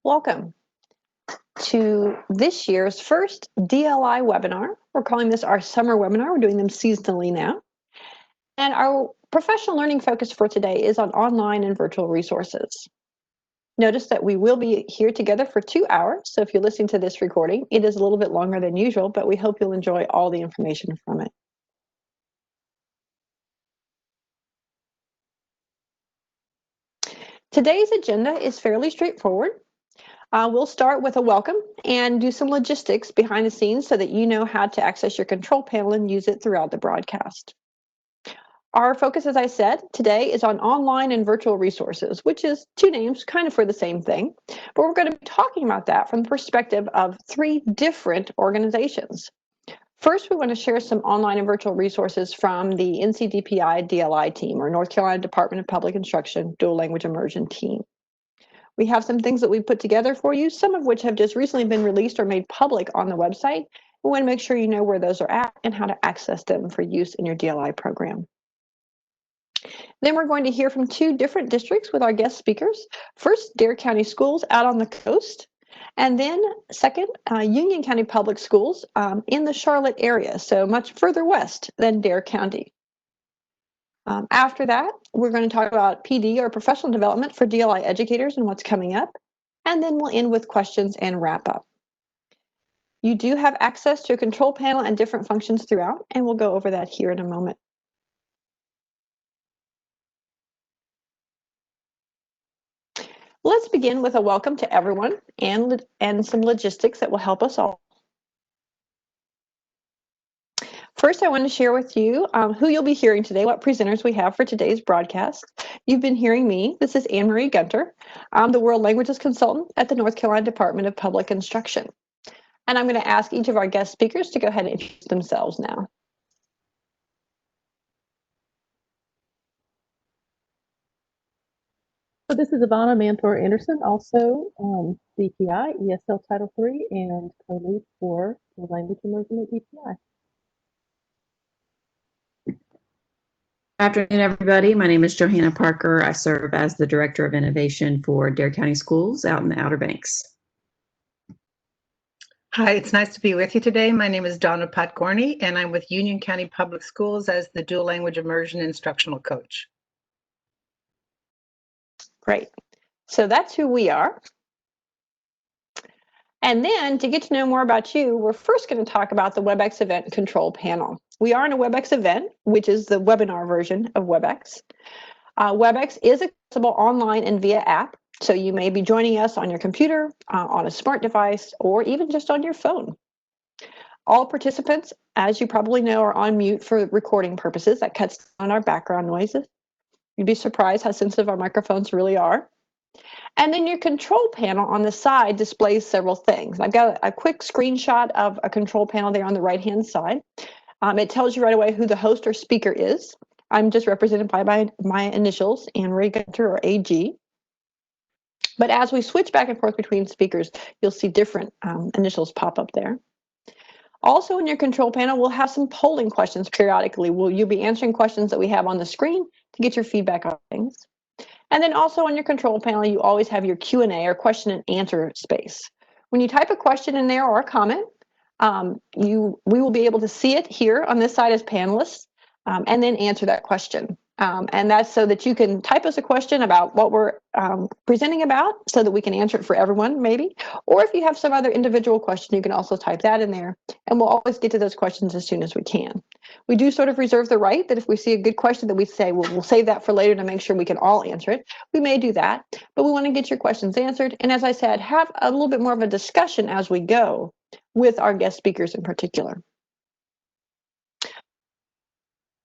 Welcome to this year's first DLI webinar. We're calling this our summer webinar. We're doing them seasonally now. And our professional learning focus for today is on online and virtual resources. Notice that we will be here together for 2 hours. So if you're listening to this recording, it is a little bit longer than usual, but we hope you'll enjoy all the information from it. Today's agenda is fairly straightforward. We'll start with a welcome and do some logistics behind the scenes so that you know how to access your control panel and use it throughout the broadcast. Our focus, as I said, today is on online and virtual resources, which is two names kind of for the same thing. But we're going to be talking about that from the perspective of 3 different organizations. First, we want to share some online and virtual resources from the NCDPI DLI team, or North Carolina Department of Public Instruction Dual Language Immersion team. We have some things that we've put together for you, some of which have just recently been released or made public on the website. We want to make sure you know where those are at and how to access them for use in your DLI program. Then we're going to hear from 2 different districts with our guest speakers. First, Dare County Schools out on the coast, and then second, Union County Public Schools in the Charlotte area, so much further west than Dare County. After that, we're going to talk about PD, or professional development for DLI educators, and what's coming up. And then we'll end with questions and wrap up. You do have access to a control panel and different functions throughout, and we'll go over that here in a moment. Let's begin with a welcome to everyone and some logistics that will help us all. First, I want to share with you who you'll be hearing today, what presenters we have for today's broadcast. You've been hearing me. This is Anne-Marie Gunter. I'm the World Languages Consultant at the North Carolina Department of Public Instruction. And I'm going to ask each of our guest speakers to go ahead and introduce themselves now. So this is Donna Mantor-Anderson, also DPI, ESL Title III, and co-lead for the language immersion at DPI. Afternoon, everybody. My name is Johanna Parker. I serve as the Director of Innovation for Dare County Schools out in the Outer Banks. Hi, it's nice to be with you today. My name is Donna Podgorny, and I'm with Union County Public Schools as the Dual Language Immersion Instructional Coach. Great. So that's who we are. And then to get to know more about you, we're first going to talk about the WebEx Event Control Panel. We are in a WebEx event, which is the webinar version of WebEx. WebEx is accessible online and via app, so you may be joining us on your computer, on a smart device, or even just on your phone. All participants, as you probably know, are on mute for recording purposes. That cuts down our background noises. You'd be surprised how sensitive our microphones really are. And then your control panel on the side displays several things. I've got a quick screenshot of a control panel there on the right-hand side. It tells you right away who the host or speaker is. I'm just represented by my initials, Anne-Marie Gunter, or AG. But as we switch back and forth between speakers, you'll see different initials pop up there. Also in your control panel, we'll have some polling questions periodically. You'll be answering questions that we have on the screen to get your feedback on things. And then also on your control panel, you always have your Q&A, or question and answer space. When you type a question in there or a comment, we will be able to see it here on this side as panelists, and then answer that question. And that's so that you can type us a question about what we're presenting about, so that we can answer it for everyone, maybe. Or if you have some other individual question, you can also type that in there, and we'll always get to those questions as soon as we can. We do sort of reserve the right that if we see a good question that we say, well, we'll save that for later to make sure we can all answer it. We may do that, but we want to get your questions answered. And as I said, have a little bit more of a discussion as we go with our guest speakers in particular.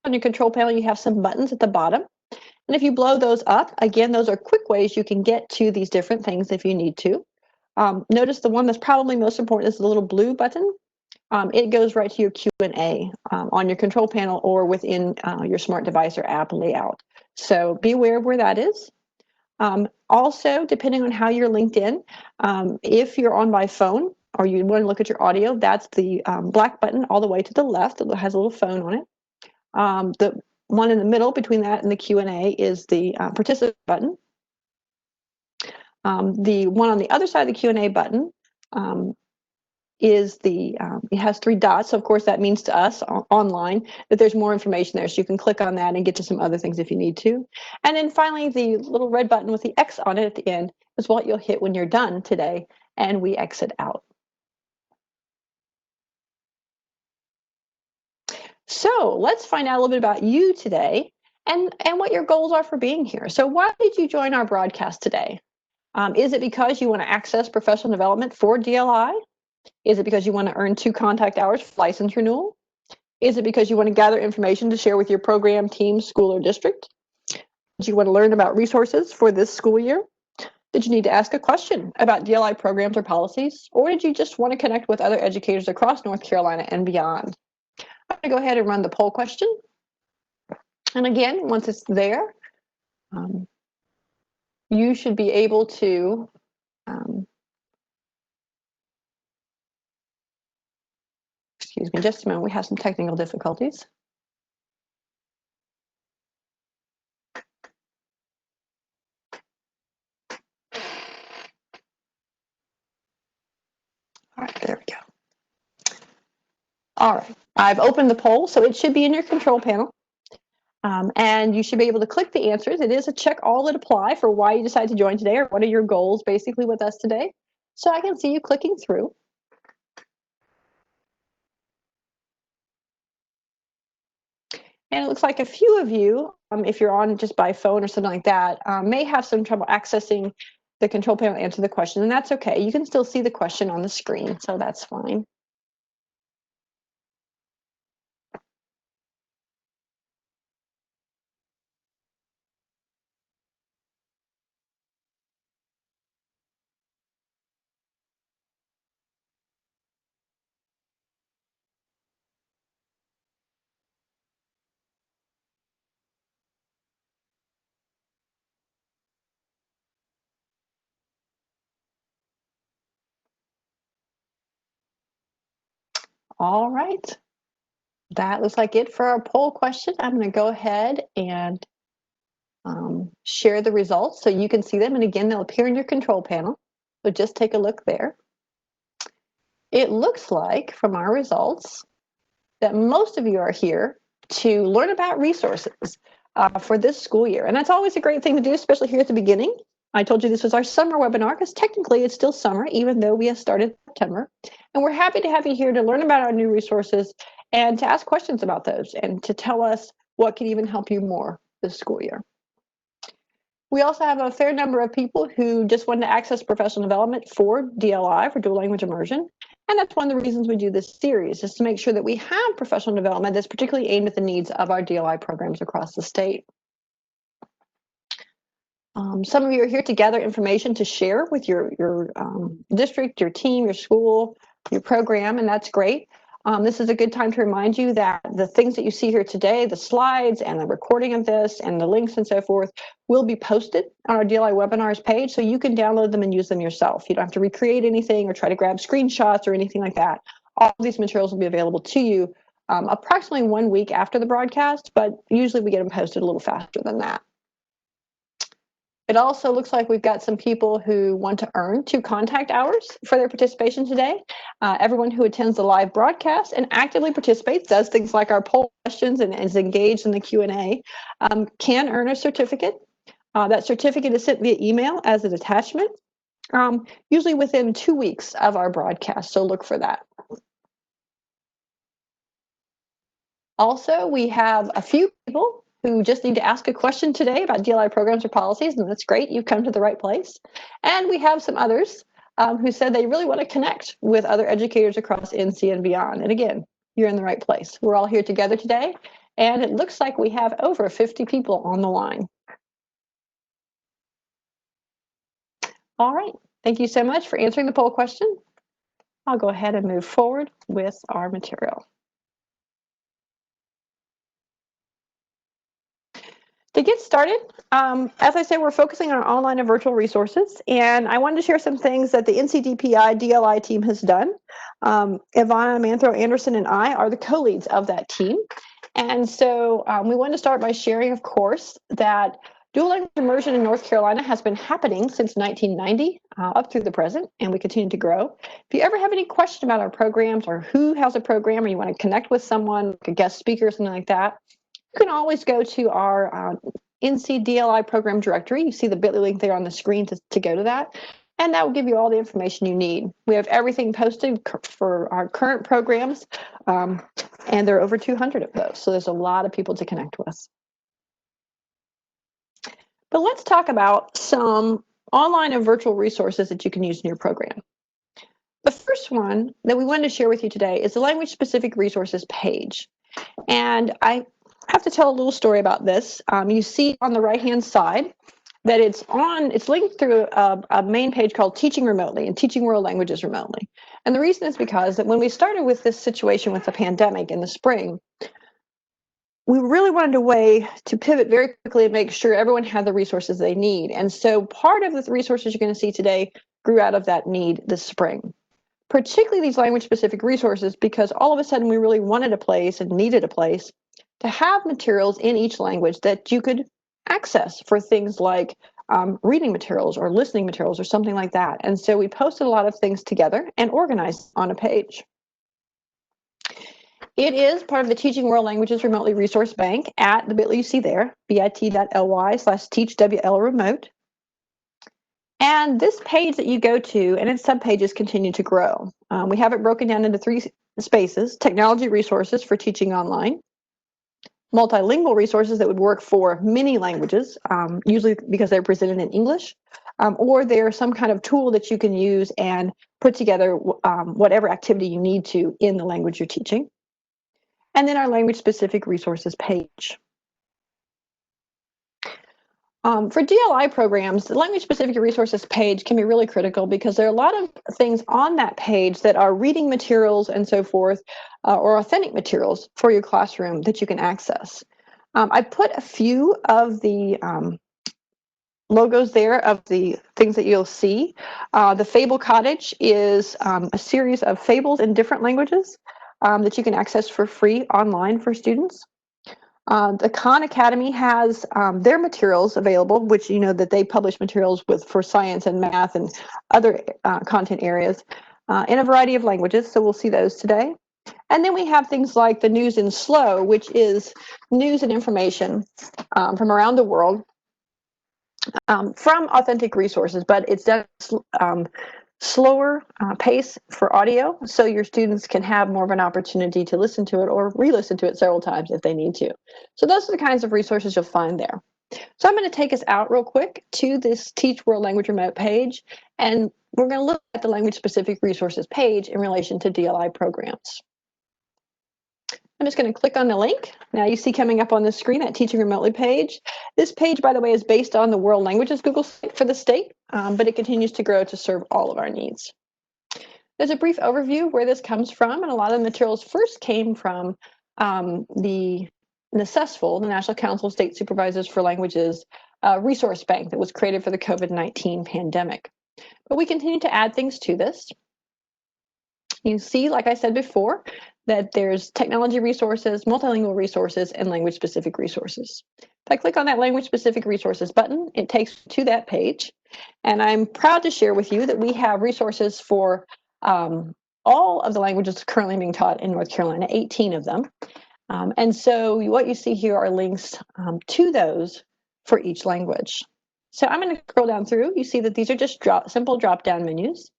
On your control panel, you have some buttons at the bottom. And if you blow those up, again, those are quick ways you can get to these different things if you need to. Notice the one that's probably most important is the little blue button. It goes right to your Q&A on your control panel or within your smart device or app layout. So be aware of where that is. Also, depending on how you're linked in, if you're on by phone or you want to look at your audio, that's the black button all the way to the left. It has a little phone on it. The one in the middle between that and the Q&A is the participant button. The one on the other side of the Q&A button is it has 3 dots. So of course, that means to us online that there's more information there. So you can click on that and get to some other things if you need to. And then finally, the little red button with the X on it at the end is what you'll hit when you're done today and we exit out. So let's find out a little bit about you today and what your goals are for being here. So why did you join our broadcast today? Is it because you want to access professional development for DLI? Is it because you want to earn 2 contact hours for license renewal? Is it because you want to gather information to share with your program, team, school, or district? Did you want to learn about resources for this school year? Did you need to ask a question about DLI programs or policies? Or did you just want to connect with other educators across North Carolina and beyond? I'm going to go ahead and run the poll question. And again, once it's there, you should be able to excuse me just a moment, we have some technical difficulties. All right, there we go. All right, I've opened the poll, so it should be in your control panel. And you should be able to click the answers. It is a check all that apply for why you decided to join today or what are your goals basically with us today. So I can see you clicking through. And it looks like a few of you, if you're on just by phone or something like that, may have some trouble accessing the control panel to answer the question, and that's okay. You can still see the question on the screen, so that's fine. All right, that looks like it for our poll question. I'm going to go ahead and share the results so you can see them. And again, they'll appear in your control panel. So just take a look there. It looks like from our results that most of you are here to learn about resources for this school year. And that's always a great thing to do, especially here at the beginning. I told you this was our summer webinar because technically it's still summer, even though we have started September. And we're happy to have you here to learn about our new resources and to ask questions about those and to tell us what can even help you more this school year. We also have a fair number of people who just want to access professional development for DLI, for dual language immersion. And that's one of the reasons we do this series, is to make sure that we have professional development that's particularly aimed at the needs of our DLI programs across the state. Some of you are here to gather information to share with your district, your team, your school, your program, and that's great. This is a good time to remind you that the things that you see here today, the slides and the recording of this and the links and so forth, will be posted on our DLI webinars page, so you can download them and use them yourself. You don't have to recreate anything or try to grab screenshots or anything like that. All of these materials will be available to you approximately 1 week after the broadcast, but usually we get them posted a little faster than that. It also looks like we've got some people who want to earn 2 contact hours for their participation today. Everyone who attends the live broadcast and actively participates, does things like our poll questions and is engaged in the Q&A, can earn a certificate. That certificate is sent via email as an attachment, usually within 2 weeks of our broadcast, so look for that. Also, we have a few people who just need to ask a question today about DLI programs or policies, and that's great. You've come to the right place. And we have some others who said they really want to connect with other educators across NC and beyond. And again, you're in the right place. We're all here together today, and it looks like we have over 50 people on the line. All right, thank you so much for answering the poll question. I'll go ahead and move forward with our material. To get started, as I said, we're focusing on online and virtual resources, and I wanted to share some things that the NCDPI DLI team has done. Ivana Manthrow Anderson and I are the co-leads of that team. And so we want to start by sharing, of course, that Dual language immersion in North Carolina has been happening since 1990 up through the present, and we continue to grow. If you ever have any question about our programs or who has a program, or you want to connect with someone, like a guest speaker or something like that, you can always go to our NCDLI program directory. You see the bit.ly link there on the screen to go to that, and that will give you all the information you need. We have everything posted for our current programs, and there are over 200 of those, so there's a lot of people to connect with. But let's talk about some online and virtual resources that you can use in your program. The first one that we wanted to share with you today is the language specific resources page. And I have to tell a little story about this. You see on the right hand side that it's linked through a main page called Teaching Remotely and Teaching World Languages Remotely. And the reason is because that when we started with this situation with the pandemic in the spring, we really wanted a way to pivot very quickly and make sure everyone had the resources they need. And so part of the resources you're going to see today grew out of that need this spring, particularly these language specific resources, because all of a sudden we really wanted a place and needed a place to have materials in each language that you could access for things like reading materials or listening materials or something like that. And so we posted a lot of things together and organized on a page. It is part of the Teaching World Languages Remotely Resource Bank at the bit.ly you see there, bit.ly/teachwlremote. And this page that you go to and its subpages continue to grow. We have it broken down into 3 spaces: technology resources for teaching online, multilingual resources that would work for many languages, usually because they're presented in English, or they're some kind of tool that you can use and put together whatever activity you need to in the language you're teaching. And then our language-specific resources page. For DLI programs, the language-specific resources page can be really critical because there are a lot of things on that page that are reading materials and so forth, or authentic materials for your classroom that you can access. I put a few of the logos there of the things that you'll see. The Fable Cottage is a series of fables in different languages that you can access for free online for students. The Khan Academy has their materials available, which you know that they publish materials for science and math and other content areas in a variety of languages, so we'll see those today. And then we have things like the News in Slow, which is news and information from around the world from authentic resources, but it's done slower pace for audio, so your students can have more of an opportunity to listen to it or re-listen to it several times if they need to. So those are the kinds of resources you'll find there. So I'm going to take us out real quick to this Teach World Language Remote page, and we're going to look at the language specific resources page in relation to DLI programs. I'm just going to click on the link. Now you see coming up on the screen that Teaching Remotely page. This page, by the way, is based on the World Languages Google site for the state, but it continues to grow to serve all of our needs. There's a brief overview where this comes from, and a lot of the materials first came from the NCSFL, the National Council of State Supervisors for Languages resource bank that was created for the COVID-19 pandemic. But we continue to add things to this. You see, like I said before, that there's technology resources, multilingual resources, and language-specific resources. If I click on that language-specific resources button, it takes to that page. And I'm proud to share with you that we have resources for all of the languages currently being taught in North Carolina, 18 of them. And so what you see here are links to those for each language. So I'm going to scroll down through. You see that these are just simple drop-down menus.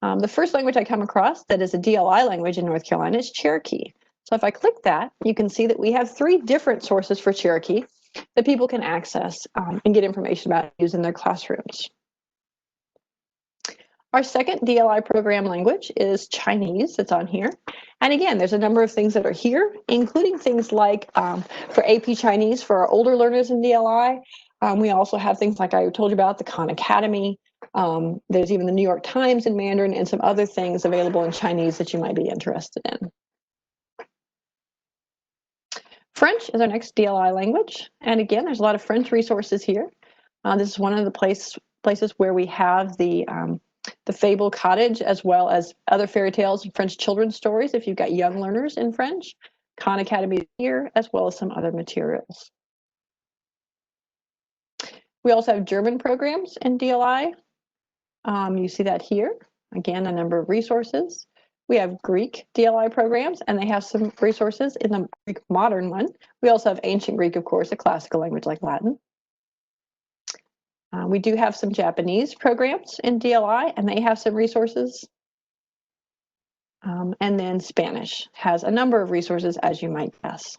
The first language I come across that is a DLI language in North Carolina is Cherokee. So if I click that, you can see that we have 3 different sources for Cherokee that people can access and get information about using in their classrooms. Our second DLI program language is Chinese. That's on here. And again, there's a number of things that are here, including things like for AP Chinese for our older learners in DLI. We also have things like I told you about, the Khan Academy. There's even the New York Times in Mandarin and some other things available in Chinese that you might be interested in. French is our next DLI language. And again, there's a lot of French resources here. This is one of the places where we have the Fable Cottage, as well as other fairy tales and French children's stories if you've got young learners in French. Khan Academy here, as well as some other materials. We also have German programs in DLI. You see that here. Again, a number of resources. We have Greek DLI programs, and they have some resources in the Greek modern one. We also have ancient Greek, of course, a classical language like Latin. We do have some Japanese programs in DLI, and they have some resources. And then Spanish has a number of resources, as you might guess.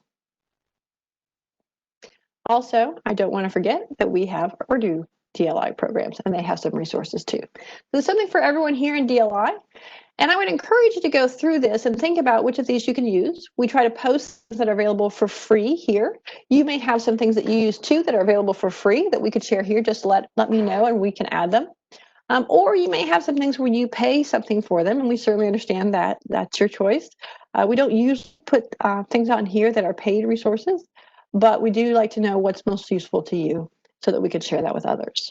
Also, I don't want to forget that we have Urdu DLI programs, and they have some resources too. So there's something for everyone here in DLI. And I would encourage you to go through this and think about which of these you can use. We try to post things that are available for free here. You may have some things that you use too that are available for free that we could share here. Just let me know and we can add them. Or you may have some things where you pay something for them, and we certainly understand that that's your choice. We don't put things on here that are paid resources, but we do like to know what's most useful to you so that we could share that with others.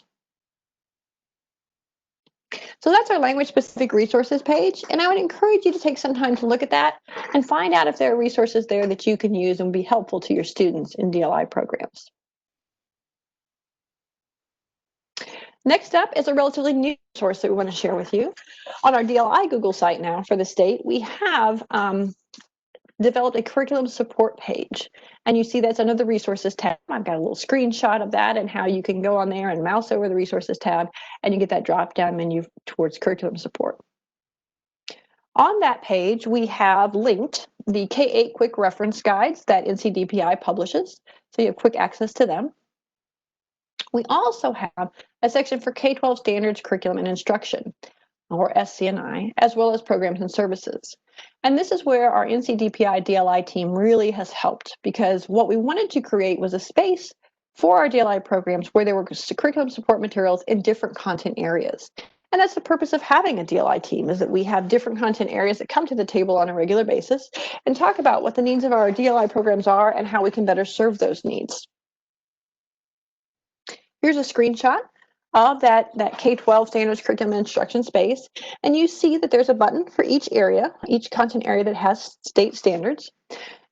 So that's our language specific resources page, and I would encourage you to take some time to look at that and find out if there are resources there that you can use and be helpful to your students in DLI programs. Next up is a relatively new resource that we want to share with you. On our DLI Google site now for the state, we have developed a curriculum support page. And you see that's under the resources tab. I've got a little screenshot of that and how you can go on there and mouse over the resources tab and you get that drop down menu towards curriculum support. On that page, we have linked the K-8 quick reference guides that NCDPI publishes. So you have quick access to them. We also have a section for K-12 standards, curriculum, and instruction, or SCNI, as well as programs and services. And this is where our NCDPI DLI team really has helped, because what we wanted to create was a space for our DLI programs where there were curriculum support materials in different content areas. And that's the purpose of having a DLI team, is that we have different content areas that come to the table on a regular basis and talk about what the needs of our DLI programs are and how we can better serve those needs. Here's a screenshot of that K-12 standards curriculum and instruction space. And you see that there's a button for each area, each content area that has state standards.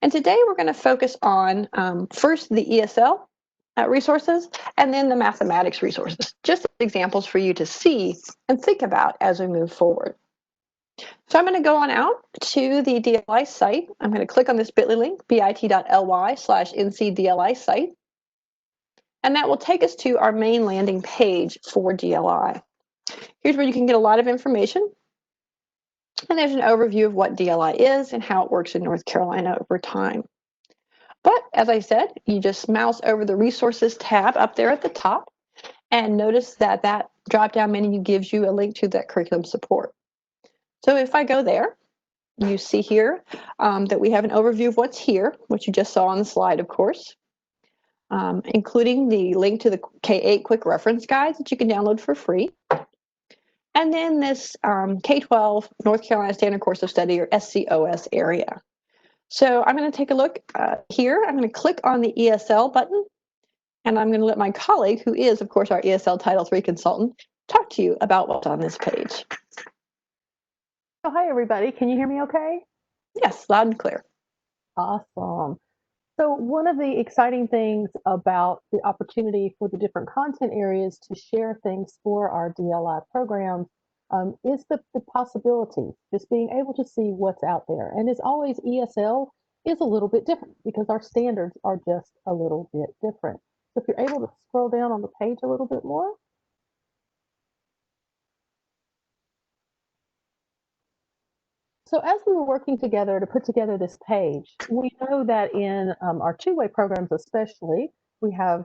And today we're going to focus on first the ESL resources and then the mathematics resources, just examples for you to see and think about as we move forward. So I'm going to go on out to the DLI site. I'm going to click on this bit.ly link, bit.ly/NCDLI site. And that will take us to our main landing page for DLI. Here's where you can get a lot of information. And there's an overview of what DLI is and how it works in North Carolina over time. But as I said, you just mouse over the resources tab up there at the top and notice that that drop-down menu gives you a link to that curriculum support. So if I go there, you see here that we have an overview of what's here, which you just saw on the slide, of course. Including the link to the K-8 quick reference guides that you can download for free. And then this K-12 North Carolina Standard Course of Study, or SCOS area. So I'm going to take a look here. I'm going to click on the ESL button, and I'm going to let my colleague, who is, of course, our ESL Title III consultant, talk to you about what's on this page. Oh, hi, everybody. Can you hear me okay? Yes, loud and clear. Awesome. So one of the exciting things about the opportunity for the different content areas to share things for our DLI programs is the possibility, just being able to see what's out there. And as always, ESL is a little bit different because our standards are just a little bit different. So if you're able to scroll down on the page a little bit more. So as we were working together to put together this page, we know that in our two-way programs especially, we have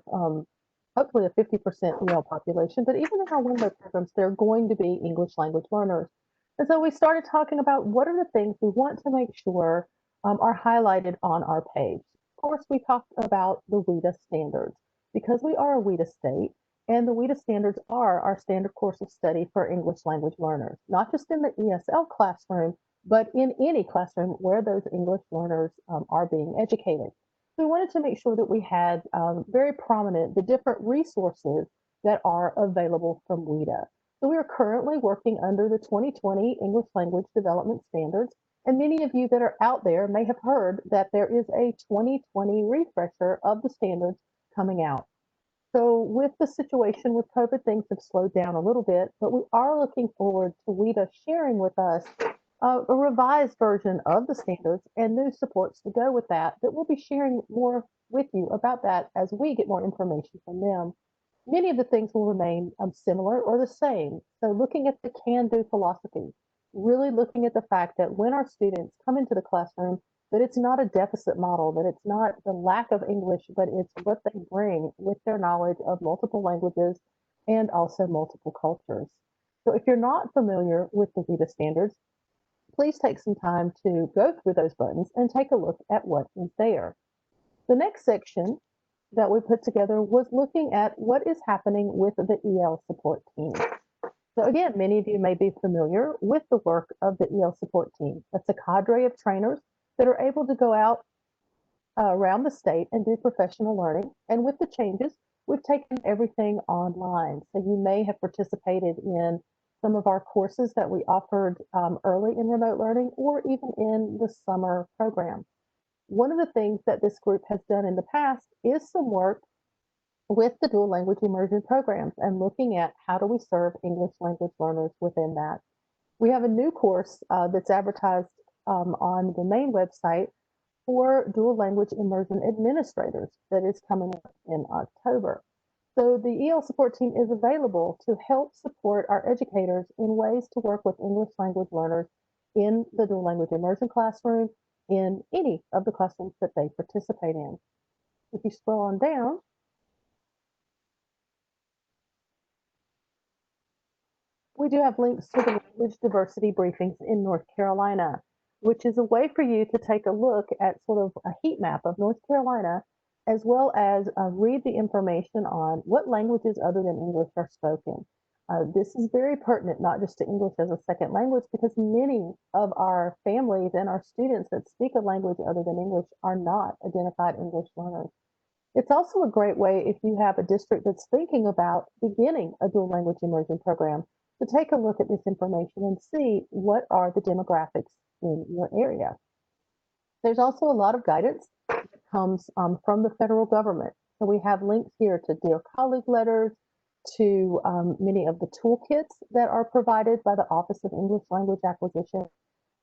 hopefully a 50% male population, but even in our one-way programs, they're going to be English language learners. And so we started talking about what are the things we want to make sure are highlighted on our page. Of course, we talked about the WIDA standards because we are a WIDA state, and the WIDA standards are our standard course of study for English language learners, not just in the ESL classroom, but in any classroom where those English learners are being educated. So we wanted to make sure that we had very prominent the different resources that are available from WIDA. So we are currently working under the 2020 English Language Development Standards, and many of you that are out there may have heard that there is a 2020 refresher of the standards coming out. So with the situation with COVID, things have slowed down a little bit, but we are looking forward to WIDA sharing with us a revised version of the standards and new supports to go with that we'll be sharing more with you about that as we get more information from them. Many of the things will remain similar or the same. So looking at the can-do philosophy, really looking at the fact that when our students come into the classroom, that it's not a deficit model, that it's not the lack of English, but it's what they bring with their knowledge of multiple languages and also multiple cultures. So if you're not familiar with the WIDA standards, please take some time to go through those buttons and take a look at what is there. The next section that we put together was looking at what is happening with the EL support team. So again, many of you may be familiar with the work of the EL support team. That's a cadre of trainers that are able to go out around the state and do professional learning. And with the changes, we've taken everything online. So you may have participated in some of our courses that we offered early in remote learning or even in the summer program. One of the things that this group has done in the past is some work with the dual language immersion programs and looking at how do we serve English language learners within that. We have a new course that's advertised on the main website for dual language immersion administrators that is coming up in October. So the EL support team is available to help support our educators in ways to work with English language learners in the dual language immersion classroom, in any of the classrooms that they participate in. If you scroll on down, we do have links to the language diversity briefings in North Carolina, which is a way for you to take a look at sort of a heat map of North Carolina, as well as read the information on what languages other than English are spoken. This is very pertinent, not just to English as a second language, because many of our families and our students that speak a language other than English are not identified English learners. It's also a great way if you have a district that's thinking about beginning a dual language immersion program to take a look at this information and see what are the demographics in your area. There's also a lot of guidance that comes from the federal government. So we have links here to Dear Colleague letters, to many of the toolkits that are provided by the Office of English Language Acquisition.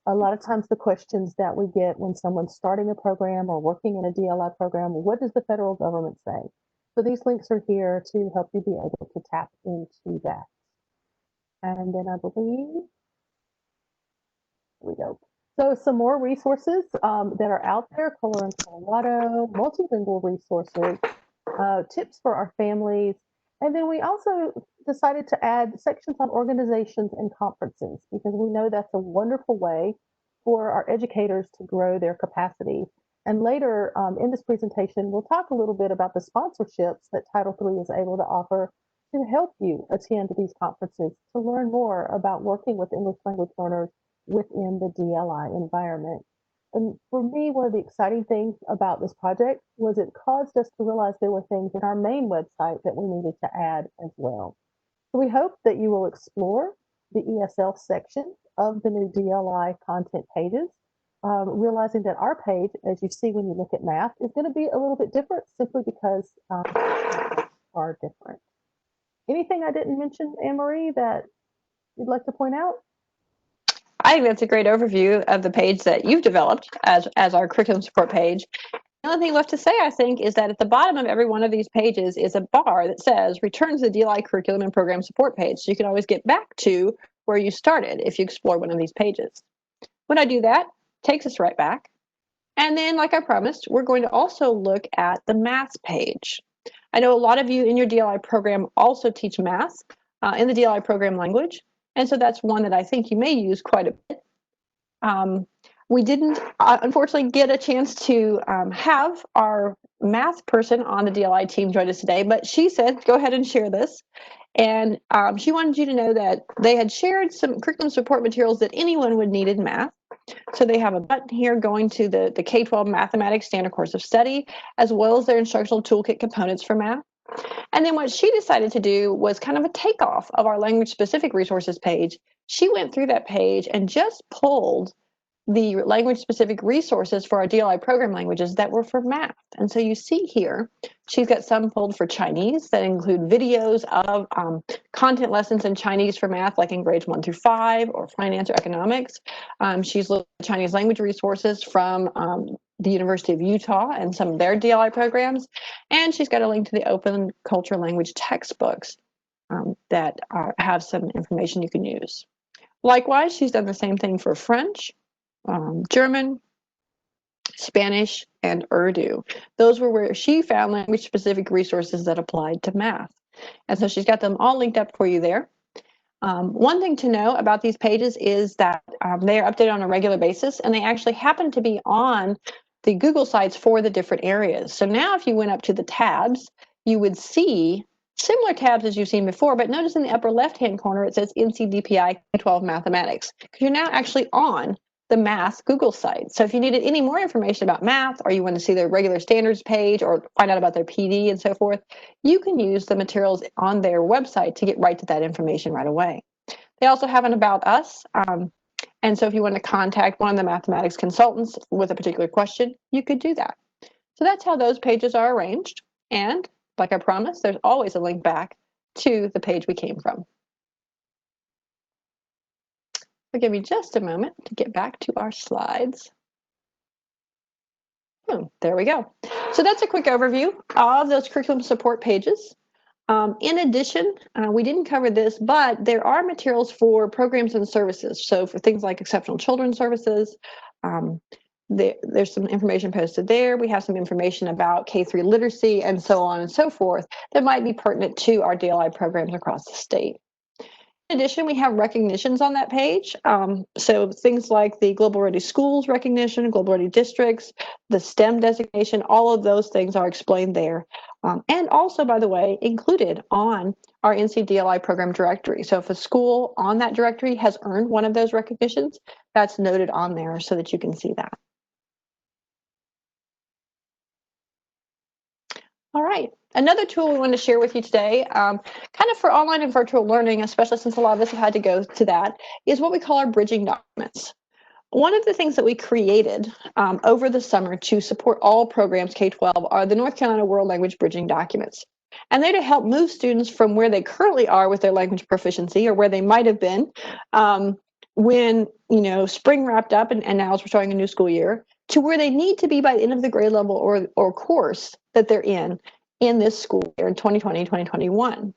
A lot of times the questions that we get when someone's starting a program or working in a DLI program, what does the federal government say? So these links are here to help you be able to tap into that. And then I believe, here we go. So some more resources that are out there, Color in Colorado, multilingual resources, tips for our families. And then we also decided to add sections on organizations and conferences because we know that's a wonderful way for our educators to grow their capacity. And later in this presentation, we'll talk a little bit about the sponsorships that Title III is able to offer to help you attend these conferences to learn more about working with English language learners within the DLI environment. And for me, one of the exciting things about this project was it caused us to realize there were things in our main website that we needed to add as well. So we hope that you will explore the ESL section of the new DLI content pages, realizing that our page, as you see when you look at math, is going to be a little bit different simply because are different. Anything I didn't mention, Anne-Marie, that you'd like to point out? I think that's a great overview of the page that you've developed as our curriculum support page. The only thing left to say, I think, is that at the bottom of every one of these pages is a bar that says return to the DLI curriculum and program support page. So you can always get back to where you started if you explore one of these pages. When I do that, it takes us right back. And then, like I promised, we're going to also look at the math page. I know a lot of you in your DLI program also teach math in the DLI program language. And so that's one that I think you may use quite a bit. We didn't, unfortunately, get a chance to have our math person on the DLI team join us today, but she said, go ahead and share this. And she wanted you to know that they had shared some curriculum support materials that anyone would need in math. So they have a button here going to the K-12 Mathematics Standard Course of Study, as well as their instructional toolkit components for math. And then what she decided to do was kind of a takeoff of our language specific resources page. She went through that page and just pulled the language-specific resources for our DLI program languages that were for math. And so you see here, she's got some pulled for Chinese that include videos of content lessons in Chinese for math, like in grades 1 through 5, or finance or economics. She's looked at Chinese language resources from the University of Utah and some of their DLI programs. And she's got a link to the Open Culture Language textbooks that have some information you can use. Likewise, she's done the same thing for French, German, Spanish, and Urdu. Those were where she found language-specific resources that applied to math. And so she's got them all linked up for you there. One thing to know about these pages is that they are updated on a regular basis, and they actually happen to be on the Google sites for the different areas. So now if you went up to the tabs, you would see similar tabs as you've seen before, but notice in the upper left-hand corner it says NCDPI K-12 Mathematics, because you're now actually on the math Google site. So if you needed any more information about math, or you want to see their regular standards page or find out about their PD and so forth, you can use the materials on their website to get right to that information right away. They also have an About Us. And so if you want to contact one of the mathematics consultants with a particular question, you could do that. So that's how those pages are arranged. And like I promised, there's always a link back to the page we came from. So give me just a moment to get back to our slides. There we go. So that's a quick overview of those curriculum support pages. In addition, we didn't cover this, but there are materials for programs and services. So for things like exceptional children's services, there's some information posted there. We have some information about K-3 literacy and so on and so forth that might be pertinent to our DLI programs across the state. In addition, we have recognitions on that page. So things like the Global Ready Schools recognition, Global Ready Districts, the STEM designation, all of those things are explained there. And also, by the way, included on our NCDLI program directory. So if a school on that directory has earned one of those recognitions, that's noted on there so that you can see that. All right, another tool we want to share with you today, kind of for online and virtual learning, especially since a lot of us have had to go to that, is what we call our bridging documents. One of the things that we created over the summer to support all programs K-12 are the North Carolina World Language Bridging Documents. And they're to help move students from where they currently are with their language proficiency, or where they might have been when spring wrapped up and now as we're starting a new school year, to where they need to be by the end of the grade level or course that they're in this school year in 2020-2021.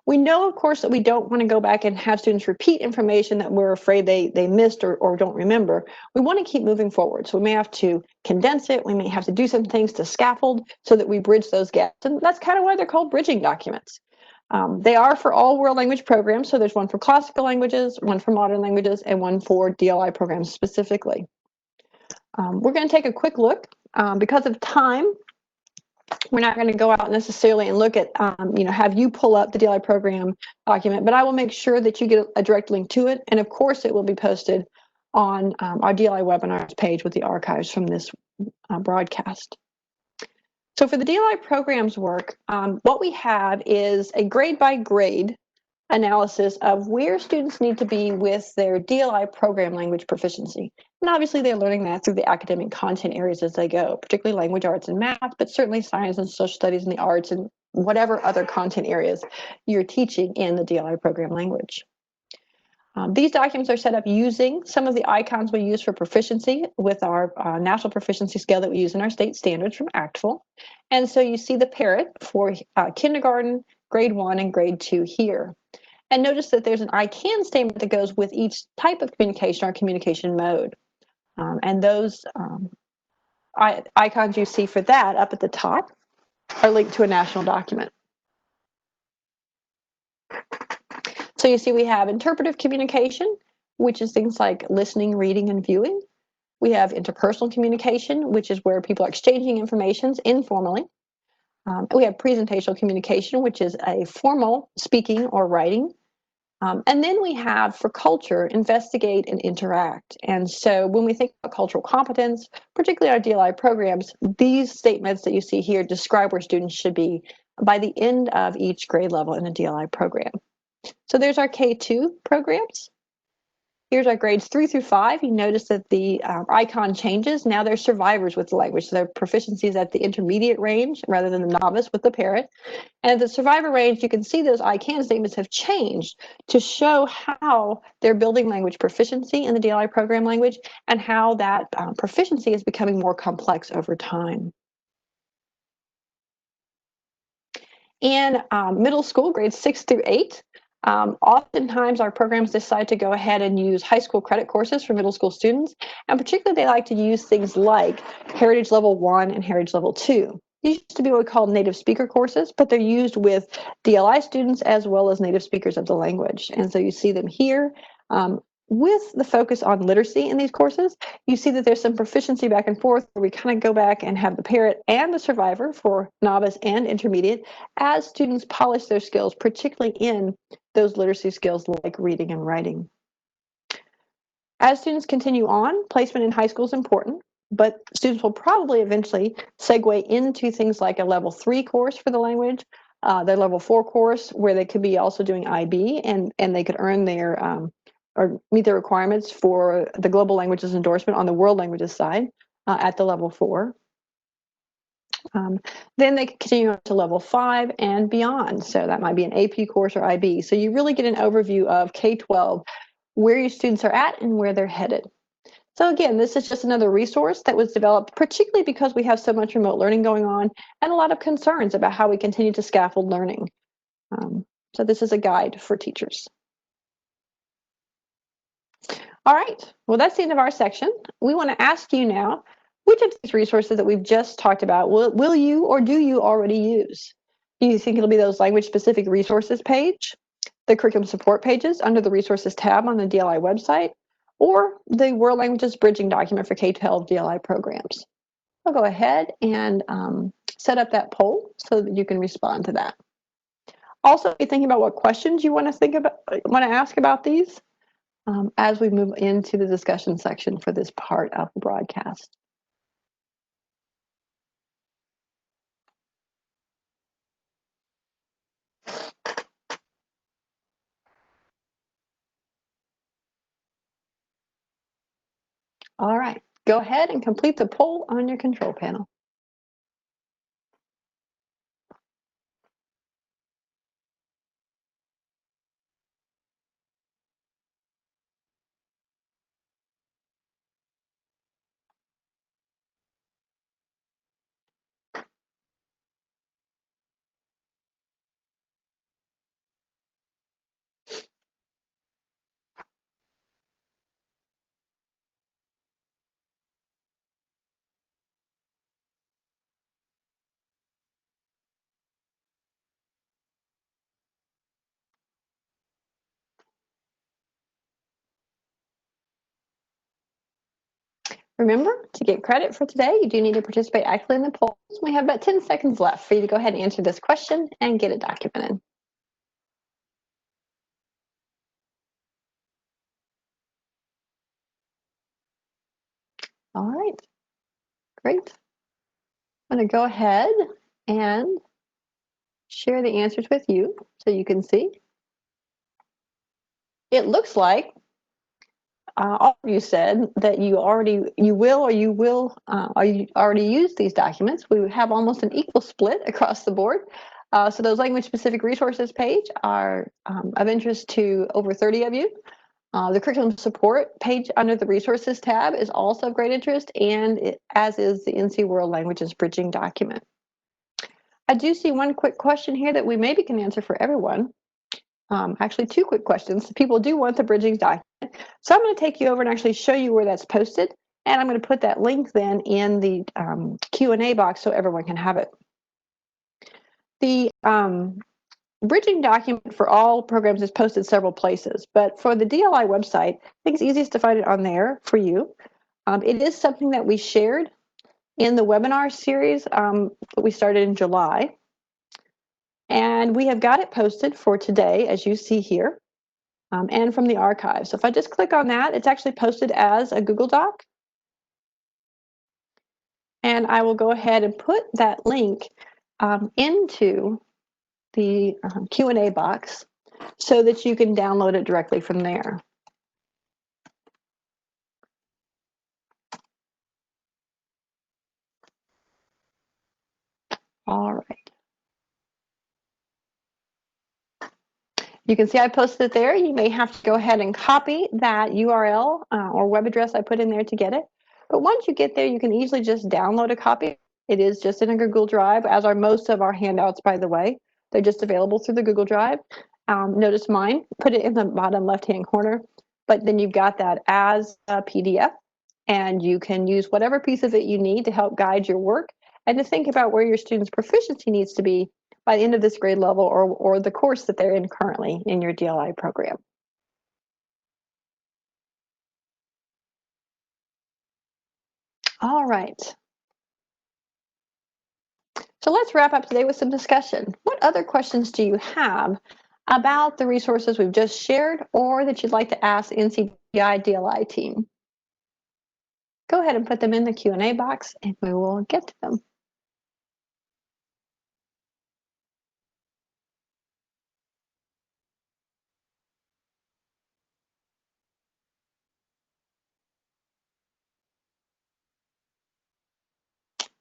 We know, of course, that we don't want to go back and have students repeat information that we're afraid they missed or don't remember. We want to keep moving forward. So we may have to condense it. We may have to do some things to scaffold so that we bridge those gaps. And that's kind of why they're called bridging documents. They are for all world language programs. So there's one for classical languages, one for modern languages, and one for DLI programs specifically. We're going to take a quick look. Because of time, we're not going to go out necessarily and look at, have you pull up the DLI program document, but I will make sure that you get a direct link to it. And of course, it will be posted on our DLI webinars page with the archives from this broadcast. So for the DLI programs work, what we have is a grade by grade analysis of where students need to be with their DLI program language proficiency. And obviously they're learning that through the academic content areas as they go, particularly language arts and math, but certainly science and social studies and the arts and whatever other content areas you're teaching in the DLI program language. These documents are set up using some of the icons we use for proficiency with our national proficiency scale that we use in our state standards from ACTFL. And so you see the parrot for kindergarten, grade 1, and grade 2 here. And notice that there's an I can statement that goes with each type of communication or communication mode. And those icons you see for that up at the top are linked to a national document. So you see we have interpretive communication, which is things like listening, reading, and viewing. We have interpersonal communication, which is where people are exchanging information informally. We have presentational communication, which is a formal speaking or writing. And then we have, for culture, investigate and interact. And so when we think about cultural competence, particularly our DLI programs, these statements that you see here describe where students should be by the end of each grade level in a DLI program. So there's our K2 programs. Here's our grades 3 through 5. You notice that the icon changes. Now they're survivors with the language. So their proficiency is at the intermediate range rather than the novice with the parrot. And at the survivor range, you can see those ICANN statements have changed to show how they're building language proficiency in the DLI program language and how that proficiency is becoming more complex over time. In middle school, grades 6 through 8, oftentimes our programs decide to go ahead and use high school credit courses for middle school students, and particularly they like to use things like Heritage Level 1 and Heritage Level 2. These used to be what we call native speaker courses, but they're used with DLI students as well as native speakers of the language. And so you see them here. With the focus on literacy in these courses, you see that there's some proficiency back and forth where we kind of go back and have the parrot and the survivor for novice and intermediate as students polish their skills, particularly in those literacy skills like reading and writing. As students continue on, placement in high school is important, but students will probably eventually segue into things like a level 3 course for the language, their level 4 course where they could be also doing IB and they could earn their or meet the requirements for the global languages endorsement on the world languages side at the level 4. Then they can continue on to level 5 and beyond. So that might be an AP course or IB. So you really get an overview of K-12, where your students are at and where they're headed. So again, this is just another resource that was developed particularly because we have so much remote learning going on and a lot of concerns about how we continue to scaffold learning. So this is a guide for teachers. All right, well, that's the end of our section. We want to ask you now, which of these resources that we've just talked about will you or do you already use? Do you think it'll be those language-specific resources page, the curriculum support pages under the resources tab on the DLI website, or the World Languages Bridging document for K-12 DLI programs? I'll go ahead and set up that poll so that you can respond to that. Also, be thinking about what questions you want to ask about these. As we move into the discussion section for this part of the broadcast. All right, go ahead and complete the poll on your control panel. Remember, to get credit for today, you do need to participate actively in the polls. We have about 10 seconds left for you to go ahead and answer this question and get it documented. All right, great. I'm going to go ahead and share the answers with you so you can see. It looks like all of you said that you already already use these documents. We have almost an equal split across the board. So those language-specific resources page are of interest to over 30 of you. The curriculum support page under the resources tab is also of great interest, and as is the NC World Languages Bridging document. I do see one quick question here that we maybe can answer for everyone. Actually, two quick questions. People do want the bridging document. So I'm going to take you over and actually show you where that's posted. And I'm going to put that link then in the Q&A box so everyone can have it. The bridging document for all programs is posted several places, but for the DLI website, I think it's easiest to find it on there for you. It is something that we shared in the webinar series that we started in July. And we have got it posted for today, as you see here, and from the archive. So if I just click on that, it's actually posted as a Google Doc. And I will go ahead and put that link into the Q&A box so that you can download it directly from there. All right. You can see I posted it there. You may have to go ahead and copy that URL or web address I put in there to get it. But once you get there, you can easily just download a copy. It is just in a Google Drive, as are most of our handouts, by the way. They're just available through the Google Drive. Notice mine, put it in the bottom left-hand corner, but then you've got that as a PDF, and you can use whatever piece of it you need to help guide your work and to think about where your students' proficiency needs to be by the end of this grade level or the course that they're in currently in your DLI program. All right. So let's wrap up today with some discussion. What other questions do you have about the resources we've just shared or that you'd like to ask NCDPI DLI team? Go ahead and put them in the Q&A box and we will get to them.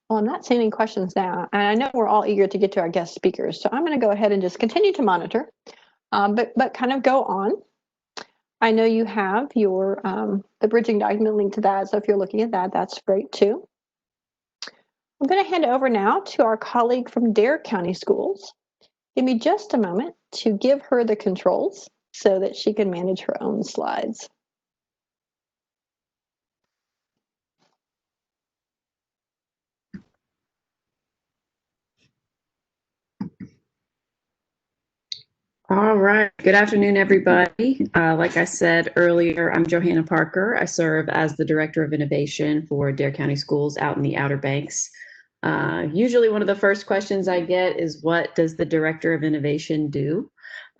Well, I'm not seeing any questions now, and I know we're all eager to get to our guest speakers, so I'm going to go ahead and just continue to monitor, but kind of go on. I know you have your the bridging document link to that, so if you're looking at that, that's great too. I'm going to hand over now to our colleague from Dare County Schools. Give me just a moment to give her the controls so that she can manage her own slides. All right. Good afternoon, everybody. Like I said earlier, I'm Johanna Parker. I serve as the Director of Innovation for Dare County Schools out in the Outer Banks. Usually one of the first questions I get is, what does the Director of Innovation do?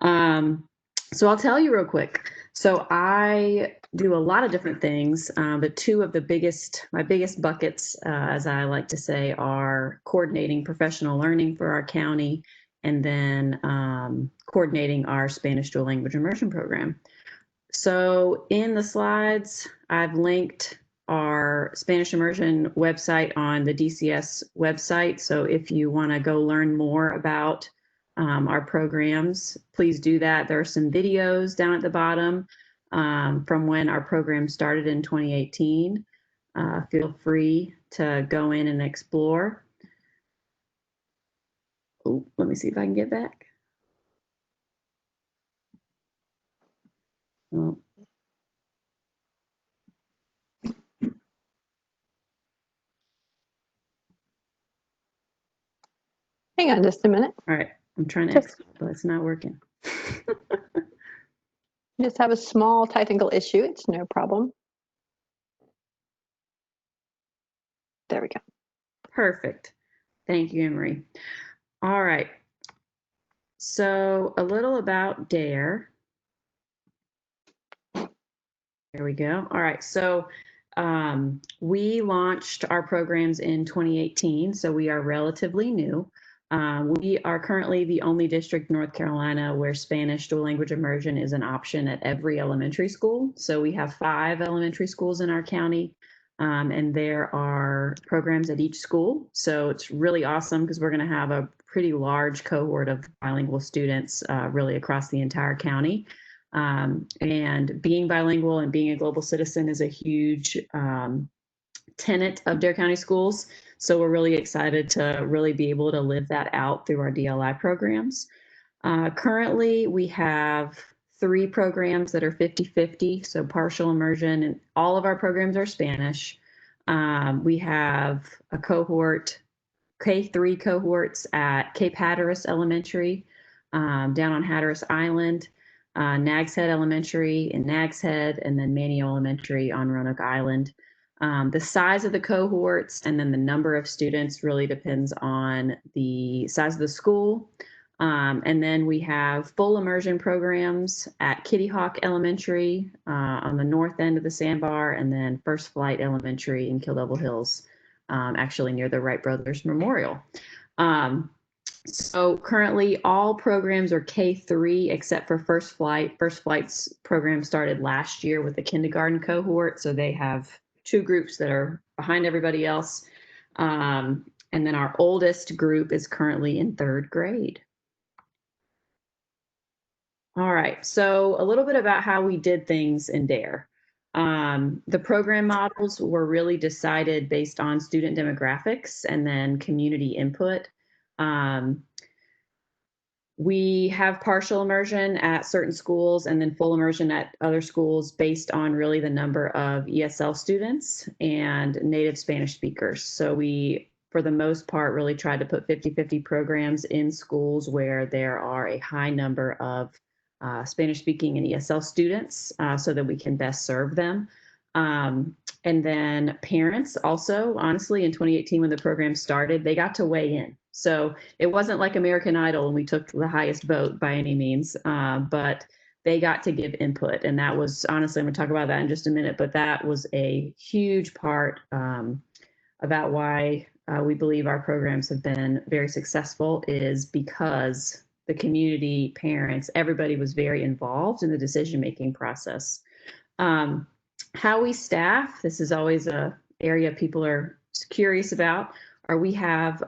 So I'll tell you real quick. So I do a lot of different things, but two of my biggest buckets, as I like to say, are coordinating professional learning for our county and then coordinating our Spanish dual language immersion program. So in the slides, I've linked our Spanish immersion website on the DCS website. So if you want to go learn more about our programs, please do that. There are some videos down at the bottom from when our program started in 2018. Feel free to go in and explore. Oh, let me see if I can get back. Oh. Hang on just a minute. All right, I'm trying to exit, but it's not working. Just have a small technical issue. It's no problem. There we go. Perfect. Thank you, Emery. All right. So a little about DARE. There we go. All right. So we launched our programs in 2018, so we are relatively new. We are currently the only district in North Carolina where Spanish dual language immersion is an option at every elementary school. So we have 5 elementary schools in our county, and there are programs at each school. So it's really awesome because we're going to have a pretty large cohort of bilingual students really across the entire county. And being bilingual and being a global citizen is a huge tenet of Dare County Schools. So we're really excited to really be able to live that out through our DLI programs. Currently, we have 3 programs that are 50-50, so partial immersion, and all of our programs are Spanish. We have a cohort, K3 cohorts at Cape Hatteras Elementary, down on Hatteras Island, Nags Head Elementary in Nags Head, and then Manio Elementary on Roanoke Island. The size of the cohorts and then the number of students really depends on the size of the school. And then we have full immersion programs at Kitty Hawk Elementary on the north end of the sandbar, and then First Flight Elementary in Kill Devil Hills, actually near the Wright Brothers Memorial. So currently all programs are K3 except for First Flight. First Flight's program started last year with the kindergarten cohort, so they have 2 groups that are behind everybody else. And And then our oldest group is currently in 3rd grade. All right, so a little bit about how we did things in DARE. The program models were really decided based on student demographics and then community input. We have partial immersion at certain schools and then full immersion at other schools based on really the number of ESL students and native Spanish speakers. So we, for the most part, really tried to put 50-50 programs in schools where there are a high number of Spanish speaking and ESL students so that we can best serve them. And then parents also, honestly, in 2018 when the program started, they got to weigh in. So it wasn't like American Idol and we took the highest vote by any means, but they got to give input. And that was, honestly, I'm gonna talk about that in just a minute, but that was a huge part about why we believe our programs have been very successful, is because the community, parents, everybody was very involved in the decision-making process. How we staff, this is always an area people are curious about, we have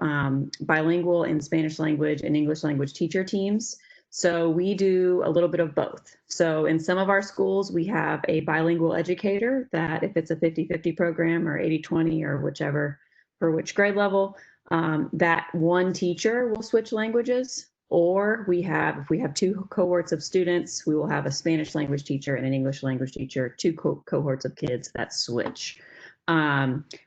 bilingual in Spanish language and English language teacher teams. So we do a little bit of both. So in some of our schools, we have a bilingual educator that if it's a 50-50 program or 80-20 or whichever, for which grade level, that one teacher will switch languages. Or if we have 2 cohorts of students, we will have a Spanish language teacher and an English language teacher, 2 cohorts of kids that switch.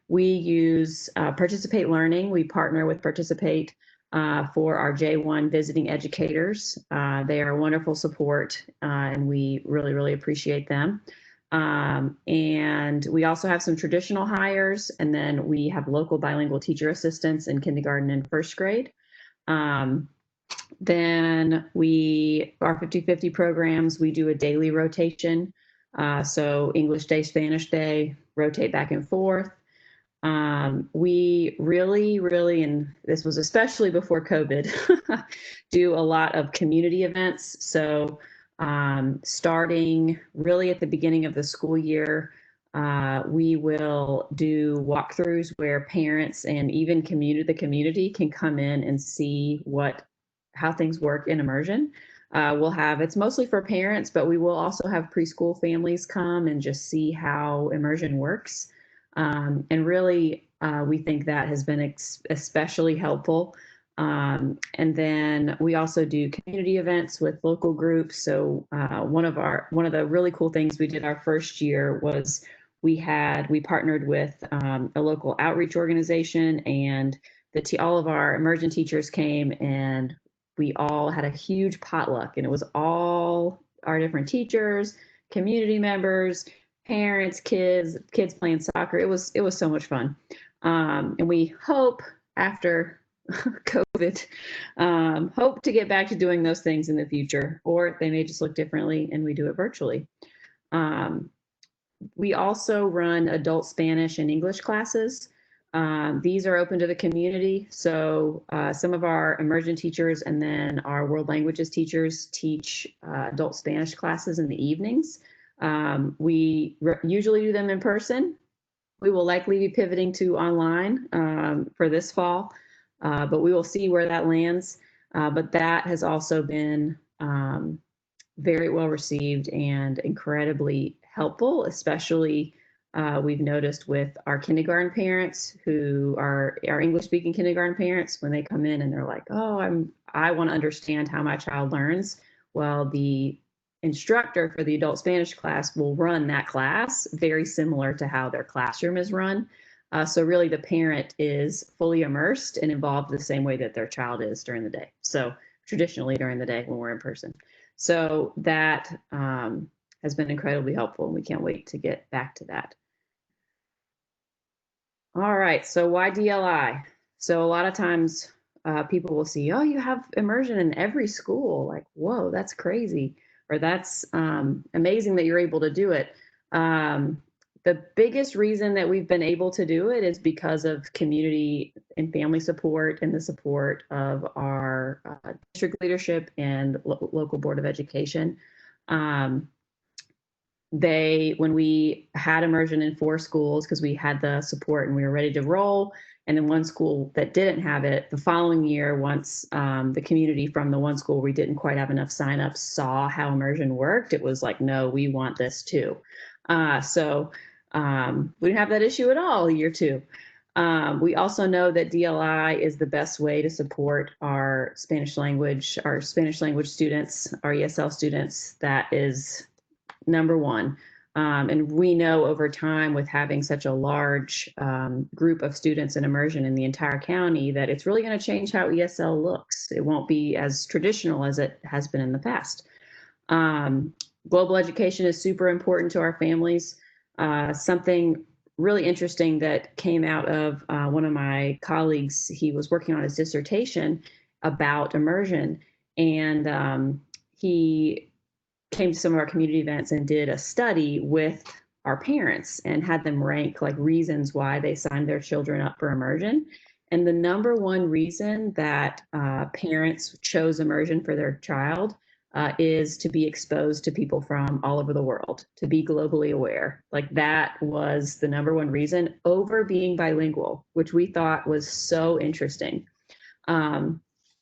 We use Participate Learning. We partner with Participate for our J1 visiting educators. They are wonderful support and we really, really appreciate them. And we also have some traditional hires, and then we have local bilingual teacher assistants in kindergarten and 1st grade. Then our 50-50 programs, we do a daily rotation. So English day, Spanish day, rotate back and forth. We really, and this was especially before COVID, do a lot of community events. So starting really at the beginning of the school year, we will do walkthroughs where parents and even the community can come in and see how things work in immersion. It's mostly for parents, but we will also have preschool families come and just see how immersion works. And really, we think that has been especially helpful. And then we also do community events with local groups. So one of the really cool things we did our first year was we partnered with a local outreach organization, and all of our immersion teachers came, and we all had a huge potluck, and it was all our different teachers, community members, parents, kids playing soccer. It was so much fun. And we hope after COVID, hope to get back to doing those things in the future, or they may just look differently and we do it virtually. We also run adult Spanish and English classes. These are open to the community. So some of our immersion teachers and then our world languages teachers teach adult Spanish classes in the evenings. We usually do them in person. We will likely be pivoting to online for this fall, but we will see where that lands. But that has also been very well received and incredibly helpful, especially we've noticed with our kindergarten parents who are our English speaking kindergarten parents, when they come in and they're like, oh, I want to understand how my child learns. Well, the instructor for the adult Spanish class will run that class very similar to how their classroom is run. So really the parent is fully immersed and involved the same way that their child is during the day. So traditionally during the day when we're in person. So that has been incredibly helpful, and we can't wait to get back to that. All right, so why DLI? So a lot of times people will see, oh, you have immersion in every school. Like, whoa, that's crazy. Or that's amazing that you're able to do it. The biggest reason that we've been able to do it is because of community and family support and the support of our district leadership and local board of education. When we had immersion in 4 schools, because we had the support and we were ready to roll, And then one school that didn't have it, the following year, once the community from the one school we didn't quite have enough signups saw how immersion worked, it was like, no, we want this too. So we didn't have that issue at all year 2. We also know that DLI is the best way to support our Spanish language students, our ESL students. That is number one. And we know over time, with having such a large group of students in immersion in the entire county, that it's really going to change how ESL looks. It won't be as traditional as it has been in the past. Global education is super important to our families. Something really interesting that came out of one of my colleagues, he was working on his dissertation about immersion, and he came to some of our community events and did a study with our parents and had them rank like reasons why they signed their children up for immersion. And the number one reason that parents chose immersion for their child is to be exposed to people from all over the world, to be globally aware. Like that was the number one reason over being bilingual, which we thought was so interesting. And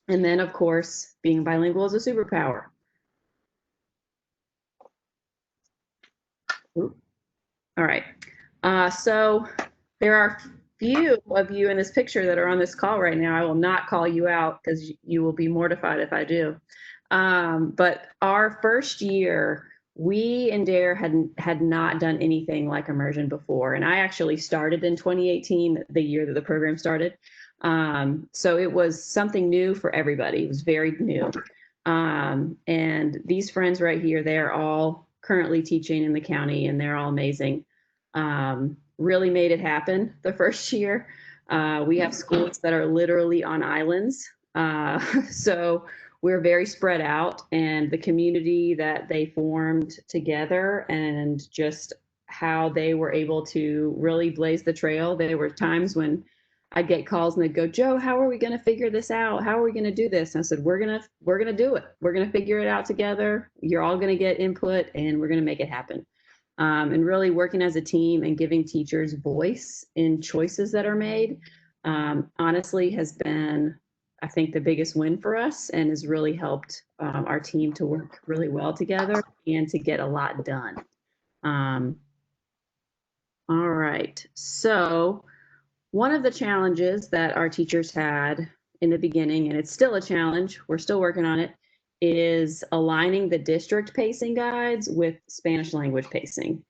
then, of course, being bilingual is a superpower. All right. So there are few of you in this picture that are on this call right now. I will not call you out because you will be mortified if I do. But our first year, we in DARE had not done anything like immersion before. And I actually started in 2018, the year that the program started. So it was something new for everybody. It was very new. And these friends right here, they're all currently teaching in the county, and they're all amazing. Really made it happen the first year. We have schools that are literally on islands. So we're very spread out, and the community that they formed together and just how they were able to really blaze the trail. There were times when I'd get calls and they'd go, Joe, how are we going to figure this out? How are we going to do this? And I said, we're going to do it. We're going to figure it out together. You're all going to get input, and we're going to make it happen. And really working as a team and giving teachers voice in choices that are made, honestly has been, I think, the biggest win for us, and has really helped our team to work really well together and to get a lot done. All right. So one of the challenges that our teachers had in the beginning, and it's still a challenge, we're still working on it, is aligning the district pacing guides with Spanish language pacing.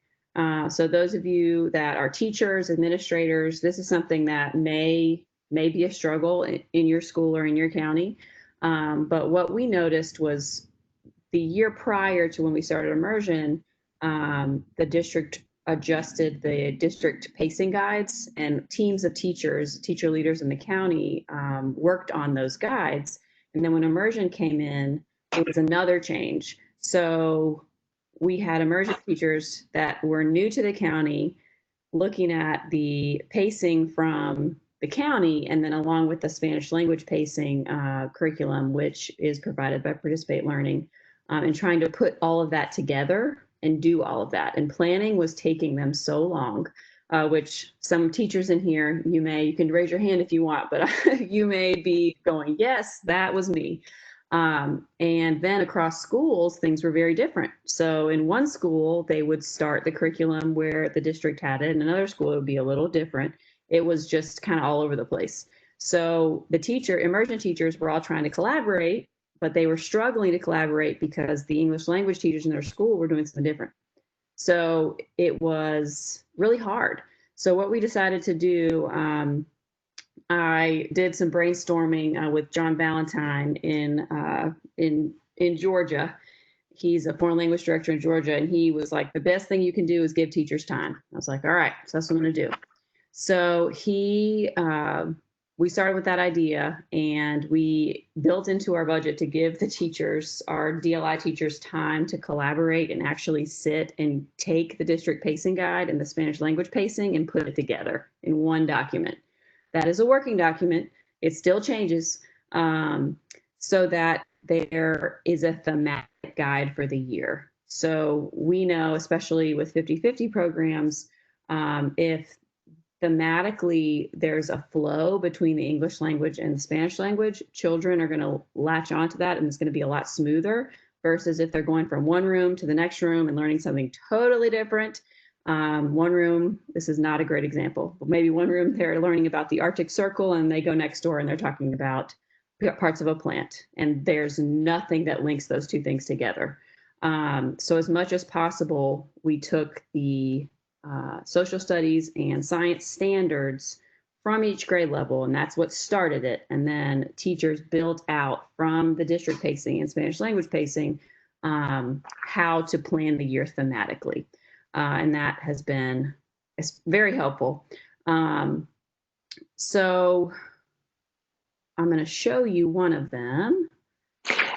So those of you that are teachers, administrators, this is something that may be a struggle in your school or in your county. But what we noticed was the year prior to when we started immersion, the district adjusted the district pacing guides, and teams of teachers, teacher leaders in the county worked on those guides. And then when immersion came in, it was another change. So we had immersion teachers that were new to the county looking at the pacing from the county, and then along with the Spanish language pacing curriculum, which is provided by Participate Learning, and trying to put all of that together and do all of that. And planning was taking them so long, which some teachers in here, you can raise your hand if you want, but you may be going, yes, that was me. And then across schools, things were very different. So in one school, they would start the curriculum where the district had it. In another school, it would be a little different. It was just kind of all over the place. So the immersion teachers were all trying to collaborate, but they were struggling to collaborate because the English language teachers in their school were doing something different. So it was really hard. So what we decided to do, I did some brainstorming with John Valentine in Georgia. He's a foreign language director in Georgia, and he was like, the best thing you can do is give teachers time. I was like, all right, so that's what I'm going to do. So we started with that idea, and we built into our budget to give the teachers, our DLI teachers, time to collaborate and actually sit and take the district pacing guide and the Spanish language pacing and put it together in one document. That is a working document. It still changes, so that there is a thematic guide for the year. So we know, especially with 50-50 programs, if thematically, there's a flow between the English language and the Spanish language. Children are going to latch onto that, and it's going to be a lot smoother versus if they're going from one room to the next room and learning something totally different. One room, this is not a great example, but maybe one room they're learning about the Arctic Circle and they go next door and they're talking about parts of a plant, and there's nothing that links those two things together. So as much as possible, we took the social studies and science standards from each grade level, and that's what started it. And then teachers built out from the district pacing and Spanish language pacing how to plan the year thematically. And that has been very helpful. So I'm going to show you one of them.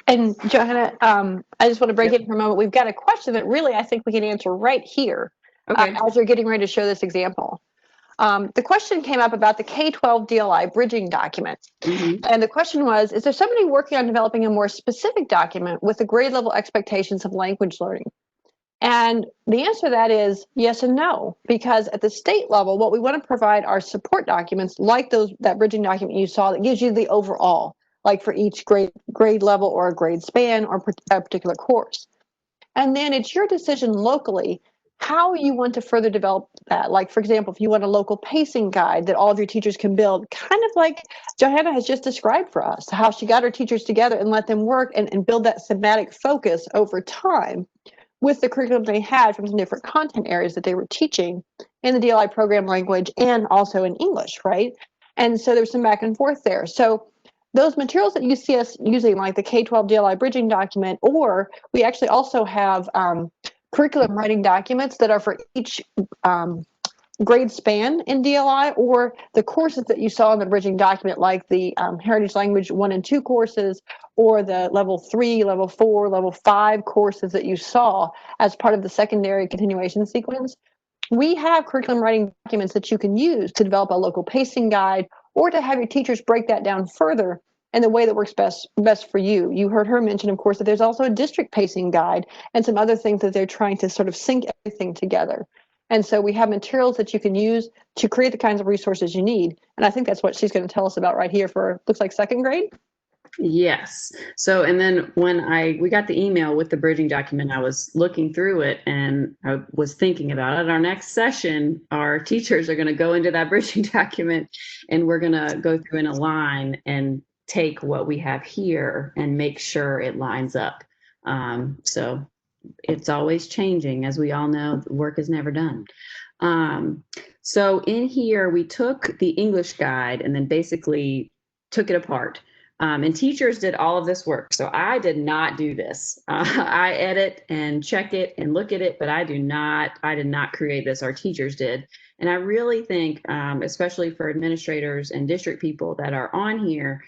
And Johanna, I just want to break it for a moment. We've got a question that really I think we can answer right here as you're getting ready to show this example. The question came up about the K-12 DLI bridging document. And the question was, is there somebody working on developing a more specific document with the grade level expectations of language learning? And the answer to that is yes and no, because at the state level, what we want to provide are support documents like that bridging document you saw that gives you the overall, like for each grade level or a grade span or a particular course. And then it's your decision locally how you want to further develop that. Like, for example, if you want a local pacing guide that all of your teachers can build, kind of like Johanna has just described for us, how she got her teachers together and let them work and build that thematic focus over time with the curriculum they had from the different content areas that they were teaching in the DLI program language and also in English, right? And so there's some back and forth there. So those materials that you see us using, like the K-12 DLI bridging document, or we actually also have curriculum writing documents that are for each grade span in DLI, or the courses that you saw in the bridging document, like the Heritage Language 1 and 2 courses, or the level 3, level 4, level 5 courses that you saw as part of the secondary continuation sequence. We have curriculum writing documents that you can use to develop a local pacing guide or to have your teachers break that down further in the way that works best for you. You heard her mention, of course, that there's also a district pacing guide and some other things that they're trying to sort of sync everything together. And so we have materials that you can use to create the kinds of resources you need. And I think that's what she's going to tell us about right here for, looks like, second grade. Yes. So, and then when we got the email with the bridging document, I was looking through it and I was thinking about it. Our next session, our teachers are going to go into that bridging document and we're going to go through and align and take what we have here and make sure it lines up. So it's always changing. As we all know, the work is never done. So in here, we took the English guide and then basically took it apart. And teachers did all of this work. So I did not do this. I edit and check it and look at it, but I did not create this. Our teachers did. And I really think, especially for administrators and district people that are on here,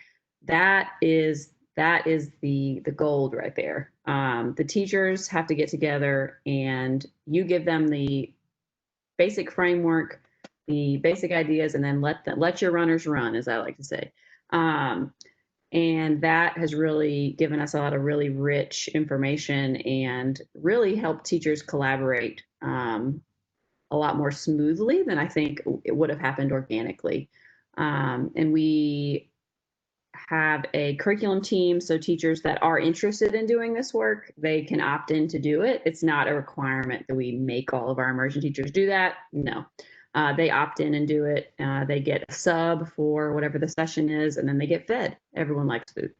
that is the gold right there. The teachers have to get together and you give them the basic framework, the basic ideas, and then let your runners run, as I like to say. And that has really given us a lot of really rich information and really helped teachers collaborate a lot more smoothly than I think it would have happened organically. And we have a curriculum team, so teachers that are interested in doing this work, they can opt in to do it. It's not a requirement that we make all of our immersion teachers do that. No. They opt in and do it. They get a sub for whatever the session is, and then they get fed. Everyone likes food.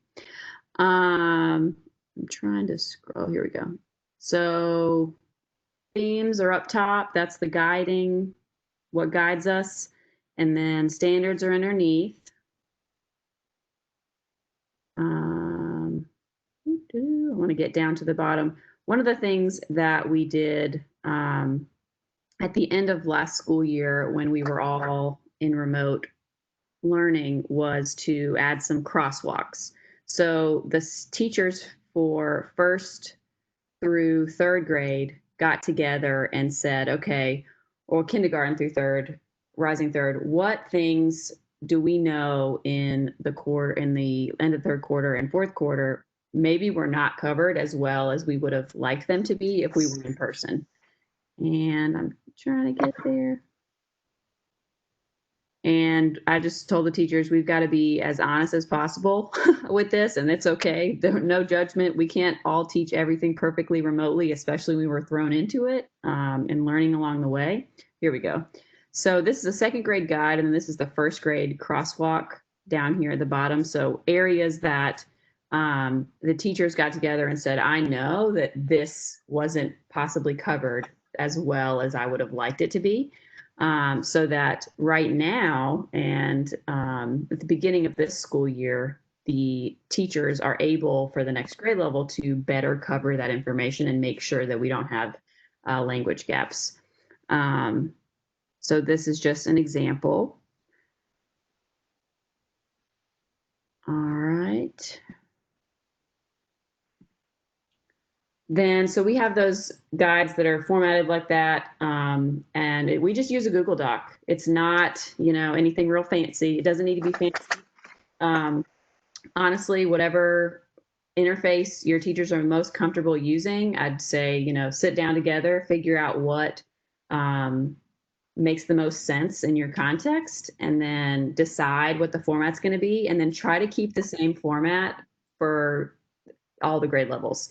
I'm trying to scroll. Here we go. So themes are up top. That's the guiding, what guides us. And then standards are underneath. I want to get down to the bottom. One of the things that we did at the end of last school year when we were all in remote learning was to add some crosswalks. So the teachers for 1st through 3rd grade got together and said, okay, or kindergarten through 3rd, rising 3rd, what things do we know in the end of 3rd quarter and 4th quarter maybe were not covered as well as we would have liked them to be if we were in person. And I'm trying to get there. And I just told the teachers, we've got to be as honest as possible with this, and it's okay. No judgment. We can't all teach everything perfectly remotely, especially when we were thrown into it and learning along the way. Here we go. So this is a second grade guide, and this is the first grade crosswalk down here at the bottom. So areas that the teachers got together and said, I know that this wasn't possibly covered as well as I would have liked it to be. So that right now and at the beginning of this school year, the teachers are able for the next grade level to better cover that information and make sure that we don't have language gaps. So this is just an example. All right. Then, so we have those guides that are formatted like that, and we just use a Google Doc. It's not, you know, anything real fancy. It doesn't need to be fancy. Honestly, whatever interface your teachers are most comfortable using, I'd say, you know, sit down together, figure out what makes the most sense in your context, and then decide what the format's going to be, and then try to keep the same format for all the grade levels.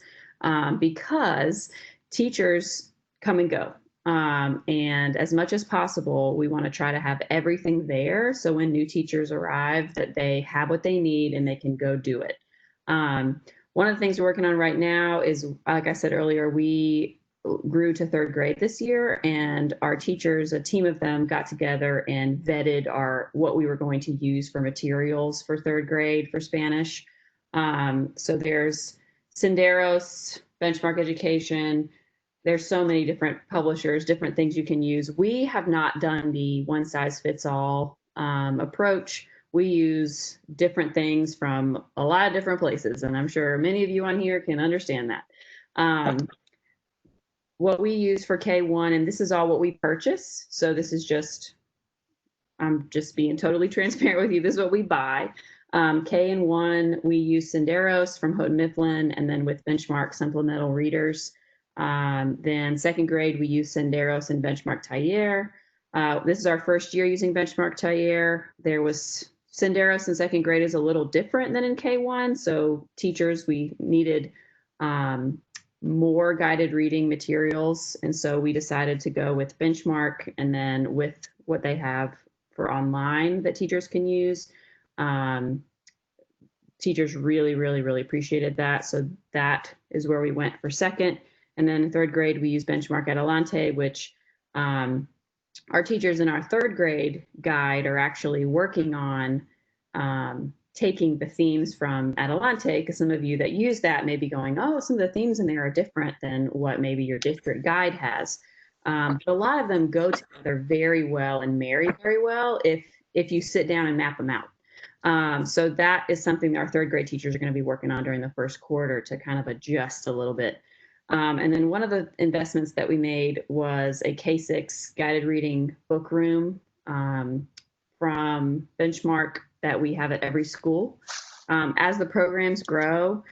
Because teachers come and go. And as much as possible, we want to try to have everything there. So when new teachers arrive, that they have what they need and they can go do it. One of the things we're working on right now is, like I said earlier, we grew to third grade this year, and our teachers, a team of them, got together and vetted what we were going to use for materials for third grade for Spanish. So there's Senderos, Benchmark Education. There's so many different publishers, different things you can use. We have not done the one size fits all approach. We use different things from a lot of different places, and I'm sure many of you on here can understand that. What we use for K1, and this is all what we purchase. So this is just, I'm just being totally transparent with you. This is what we buy. K and 1, we use Senderos from Houghton Mifflin, and then with Benchmark supplemental readers. Then second grade, we use Senderos and Benchmark Taller. This is our first year using Benchmark Taller. There was Senderos in second grade is a little different than in K1. So teachers, we needed more guided reading materials. And so we decided to go with Benchmark, and then with what they have for online that teachers can use. Teachers really appreciated that. So that is where we went for second. And then in third grade, we use Benchmark Adelante, which our teachers in our third grade guide are actually working on taking the themes from Adelante, because some of you that use that may be going, oh, some of the themes in there are different than what maybe your district guide has. But a lot of them go together very well and marry very well if you sit down and map them out. So that is something that our third grade teachers are going to be working on during the first quarter to kind of adjust a little bit. And then one of the investments that we made was a K6 guided reading book room from Benchmark that we have at every school. As the programs grow,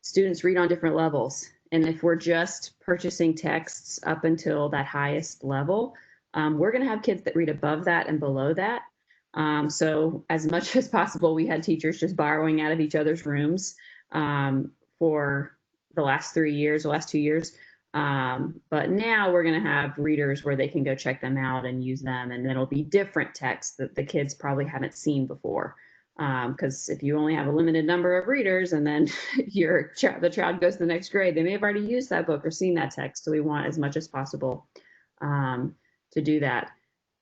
students read on different levels. And if we're just purchasing texts up until that highest level, we're going to have kids that read above that and below that. So as much as possible, we had teachers just borrowing out of each other's rooms for the last 2 years. But now we're going to have readers where they can go check them out and use them. And it'll be different texts that the kids probably haven't seen before. Because if you only have a limited number of readers and then the child goes to the next grade, they may have already used that book or seen that text. So we want as much as possible to do that.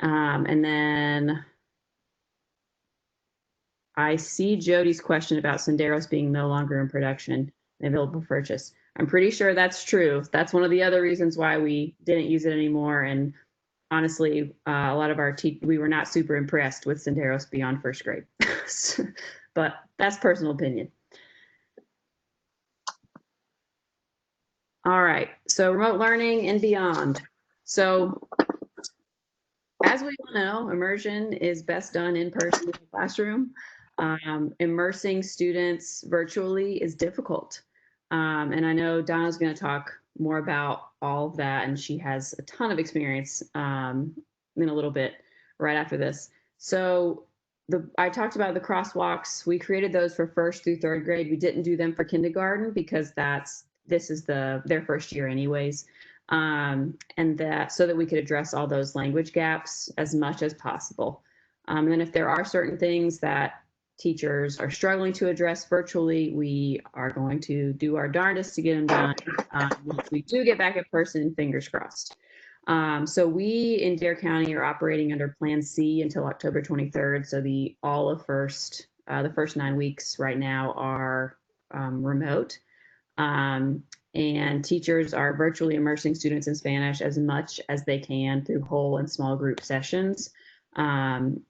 And then I see Jody's question about Senderos being no longer in production and available for purchase. I'm pretty sure that's true. That's one of the other reasons why we didn't use it anymore. And honestly, a lot of we were not super impressed with Senderos beyond first grade. But that's personal opinion. All right, so remote learning and beyond. So as we all know, immersion is best done in person in the classroom. Immersing students virtually is difficult. And I know Donna's going to talk more about all of that, and she has a ton of experience in a little bit right after this. So I talked about the crosswalks. We created those for 1st through 3rd grade. We didn't do them for kindergarten because this is their first year anyways. And that so that we could address all those language gaps as much as possible. And then if there are certain things that teachers are struggling to address virtually, we are going to do our darndest to get them done. Once we do get back in person, fingers crossed. So we in Dare County are operating under Plan C until October 23rd. So the first 9 weeks right now are remote. And teachers are virtually immersing students in Spanish as much as they can through whole and small group sessions. Our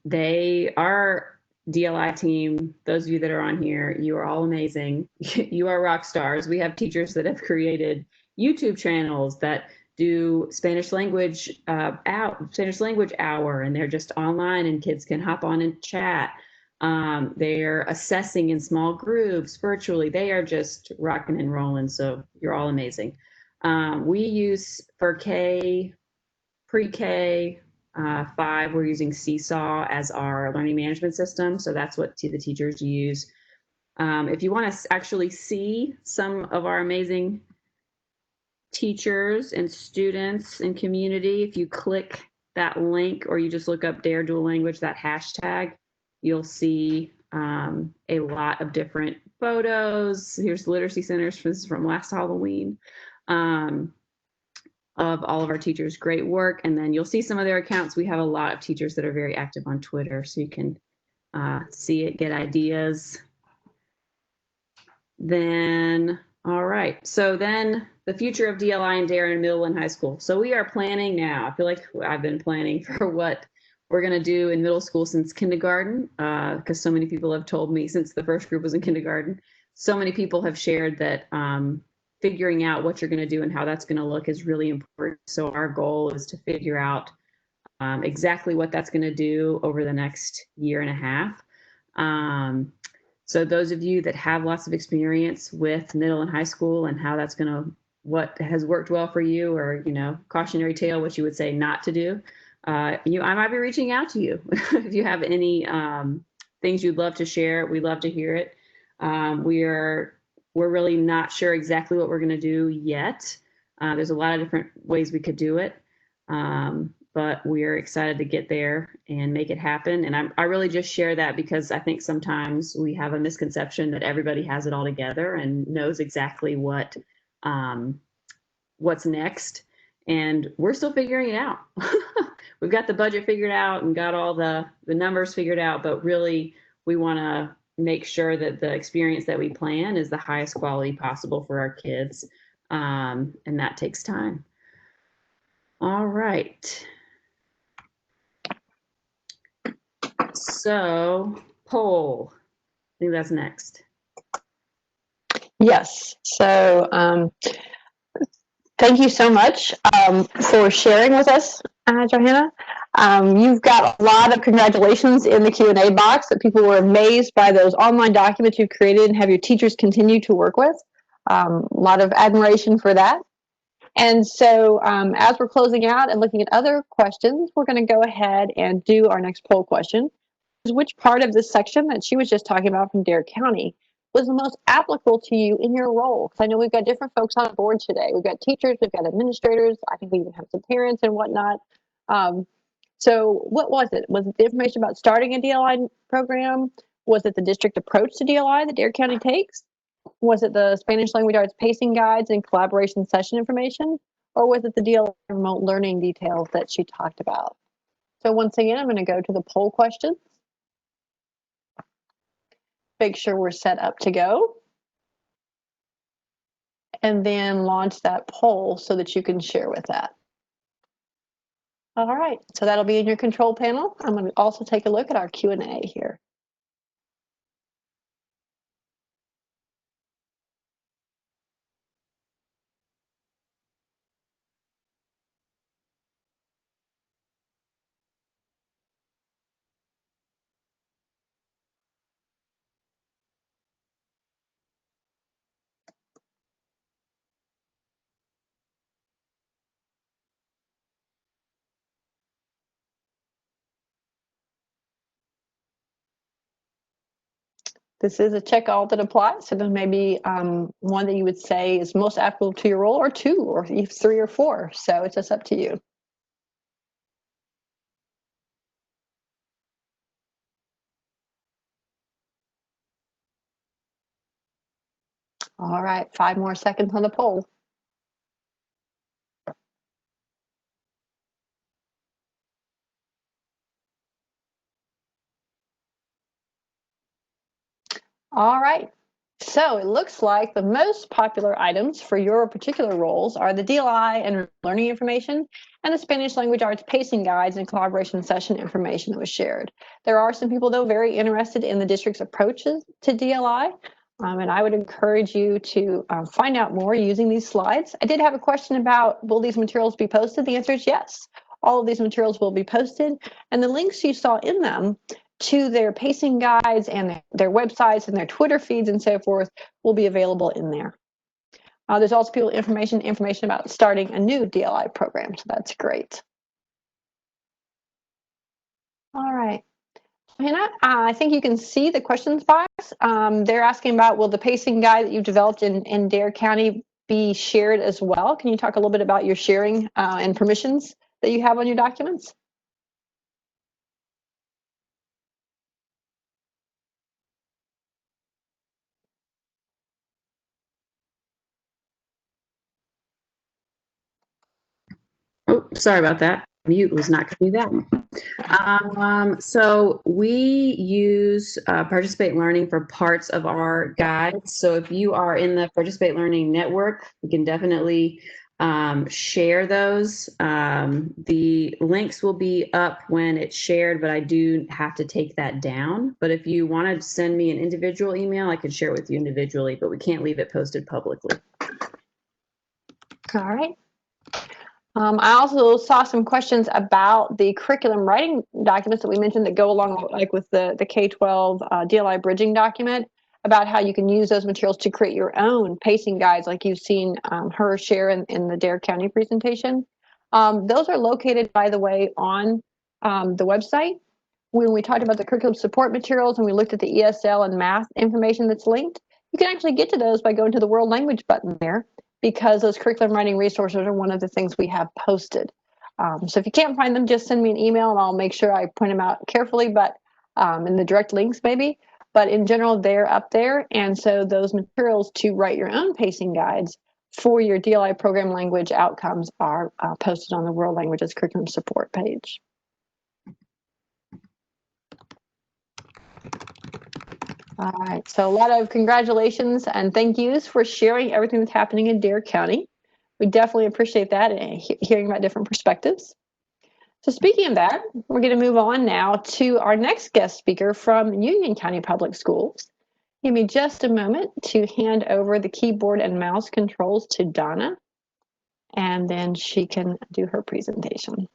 DLI team, those of you that are on here, you are all amazing. You are rock stars. We have teachers that have created YouTube channels that do Spanish language hour, and they're just online and kids can hop on and chat. They're assessing in small groups virtually. They are just rocking and rolling. So you're all amazing. We use for pre-K 5, we're using Seesaw as our learning management system. So that's what the teachers use. If you want to actually see some of our amazing teachers and students and community, if you click that link or you just look up Dare Dual Language, that hashtag, you'll see a lot of different photos. Here's literacy centers. This is from last Halloween, of all of our teachers. Great work. And then you'll see some of their accounts. We have a lot of teachers that are very active on Twitter, so you can see it, get ideas. Then, all right. So then the future of DLI and Dare in middle and high school. So we are planning now. I feel like I've been planning for what we're going to do in middle school since kindergarten, because so many people have told me since the first group was in kindergarten. So many people have shared that figuring out what you're going to do and how that's going to look is really important. So our goal is to figure out exactly what that's going to do over the next year and a half. So those of you that have lots of experience with middle and high school and how that's going to, what has worked well for you, or, cautionary tale, what you would say not to do, I might be reaching out to you. If you have any things you'd love to share, we'd love to hear it. We're really not sure exactly what we're going to do yet. There's a lot of different ways we could do it. But we're excited to get there and make it happen. And I really just share that because I think sometimes we have a misconception that everybody has it all together and knows exactly what's next. And we're still figuring it out. We've got the budget figured out and got all the numbers figured out, but really we want to make sure that the experience that we plan is the highest quality possible for our kids. And that takes time. All right. So, poll, I think that's next. Yes. So thank you so much for sharing with us, Johanna. You've got a lot of congratulations in the Q&A box that people were amazed by those online documents you've created and have your teachers continue to work with. A lot of admiration for that. And so as we're closing out and looking at other questions, we're going to go ahead and do our next poll question. Which part of this section that she was just talking about from Dare County was the most applicable to you in your role? Because I know we've got different folks on board today. We've got teachers, we've got administrators, I think we even have some parents and whatnot. So what was it? Was it the information about starting a DLI program? Was it the district approach to DLI that Dare County takes? Was it the Spanish language arts pacing guides and collaboration session information? Or was it the DLI remote learning details that she talked about? So once again, I'm going to go to the poll questions. Make sure we're set up to go. And then launch that poll so that you can share with that. All right, so that'll be in your control panel. I'm going to also take a look at our Q&A here. This is a check all that applies. So there may be one that you would say is most applicable to your role, or two, or even 3 or 4. So it's just up to you. All right, 5 more seconds on the poll. All right. So it looks like the most popular items for your particular roles are the DLI and learning information and the Spanish language arts pacing guides and collaboration session information that was shared. There are some people, though, very interested in the district's approaches to DLI. And I would encourage you to find out more using these slides. I did have a question about, will these materials be posted? The answer is yes. All of these materials will be posted, and the links you saw in them to their pacing guides and their websites and their Twitter feeds and so forth will be available in there. There's also people information about starting a new DLI program, so that's great. All right. Hannah, I think you can see the questions box. They're asking about, will the pacing guide that you've developed in Dare County be shared as well? Can you talk a little bit about your sharing and permissions that you have on your documents? Oh, sorry about that. Mute was not going to do that. So we use Participate Learning for parts of our guides. So if you are in the Participate Learning network, you can definitely share those. The links will be up when it's shared, but I do have to take that down. But if you want to send me an individual email, I can share it with you individually, but we can't leave it posted publicly. All right. I also saw some questions about the curriculum writing documents that we mentioned that go along like with the K-12 DLI bridging document, about how you can use those materials to create your own pacing guides like you've seen her share in the Dare County presentation. Those are located, by the way, on the website. When we talked about the curriculum support materials and we looked at the ESL and math information that's linked, you can actually get to those by going to the World Language button there, because those curriculum writing resources are one of the things we have posted. So if you can't find them, just send me an email and I'll make sure I point them out carefully, but in the direct links maybe. But in general, they're up there. And so those materials to write your own pacing guides for your DLI program language outcomes are posted on the World Languages curriculum support page. All right, so a lot of congratulations and thank yous for sharing everything that's happening in Dare County. We definitely appreciate that and hearing about different perspectives. So speaking of that, we're going to move on now to our next guest speaker from Union County Public Schools. Give me just a moment to hand over the keyboard and mouse controls to Donna, and then she can do her presentation.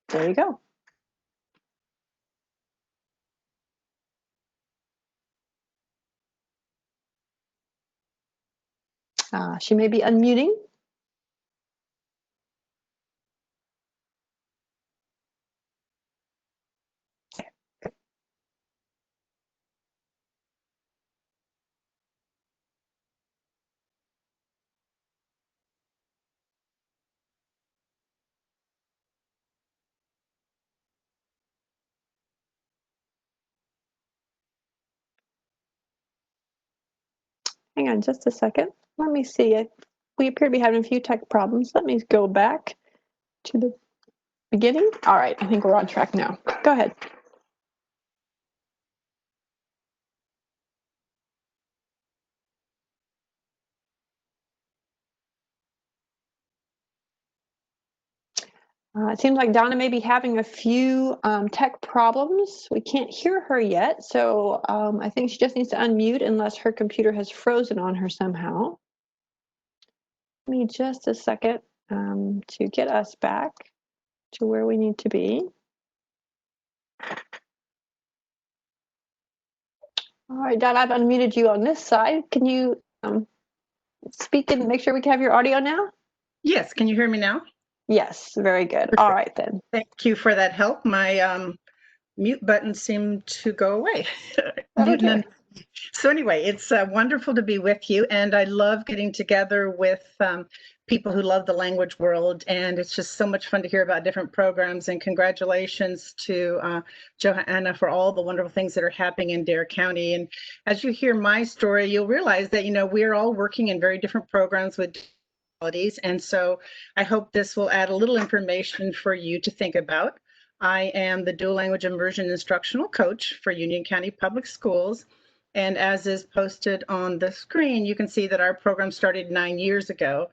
There you go. She may be unmuting. Hang on just a second. Let me see it. We appear to be having a few tech problems. Let me go back to the beginning. All right, I think we're on track now. Go ahead. It seems like Donna may be having a few tech problems. We can't hear her yet, so I think she just needs to unmute unless her computer has frozen on her somehow. Give me just a second to get us back to where we need to be. All right, Donna, I've unmuted you on this side. Can you speak and make sure we can have your audio now? Yes, can you hear me now? Yes, very good. Perfect. All right then. Thank you for that help. My mute button seemed to go away. Okay. So anyway, it's wonderful to be with you, and I love getting together with people who love the language world, and it's just so much fun to hear about different programs. And congratulations to Johanna for all the wonderful things that are happening in Dare County. And as you hear my story, you'll realize that, you know, we're all working in very different programs with qualities, and so I hope this will add a little information for you to think about. I am the dual language immersion instructional coach for Union County Public Schools. And as is posted on the screen, you can see that our program started 9 years ago.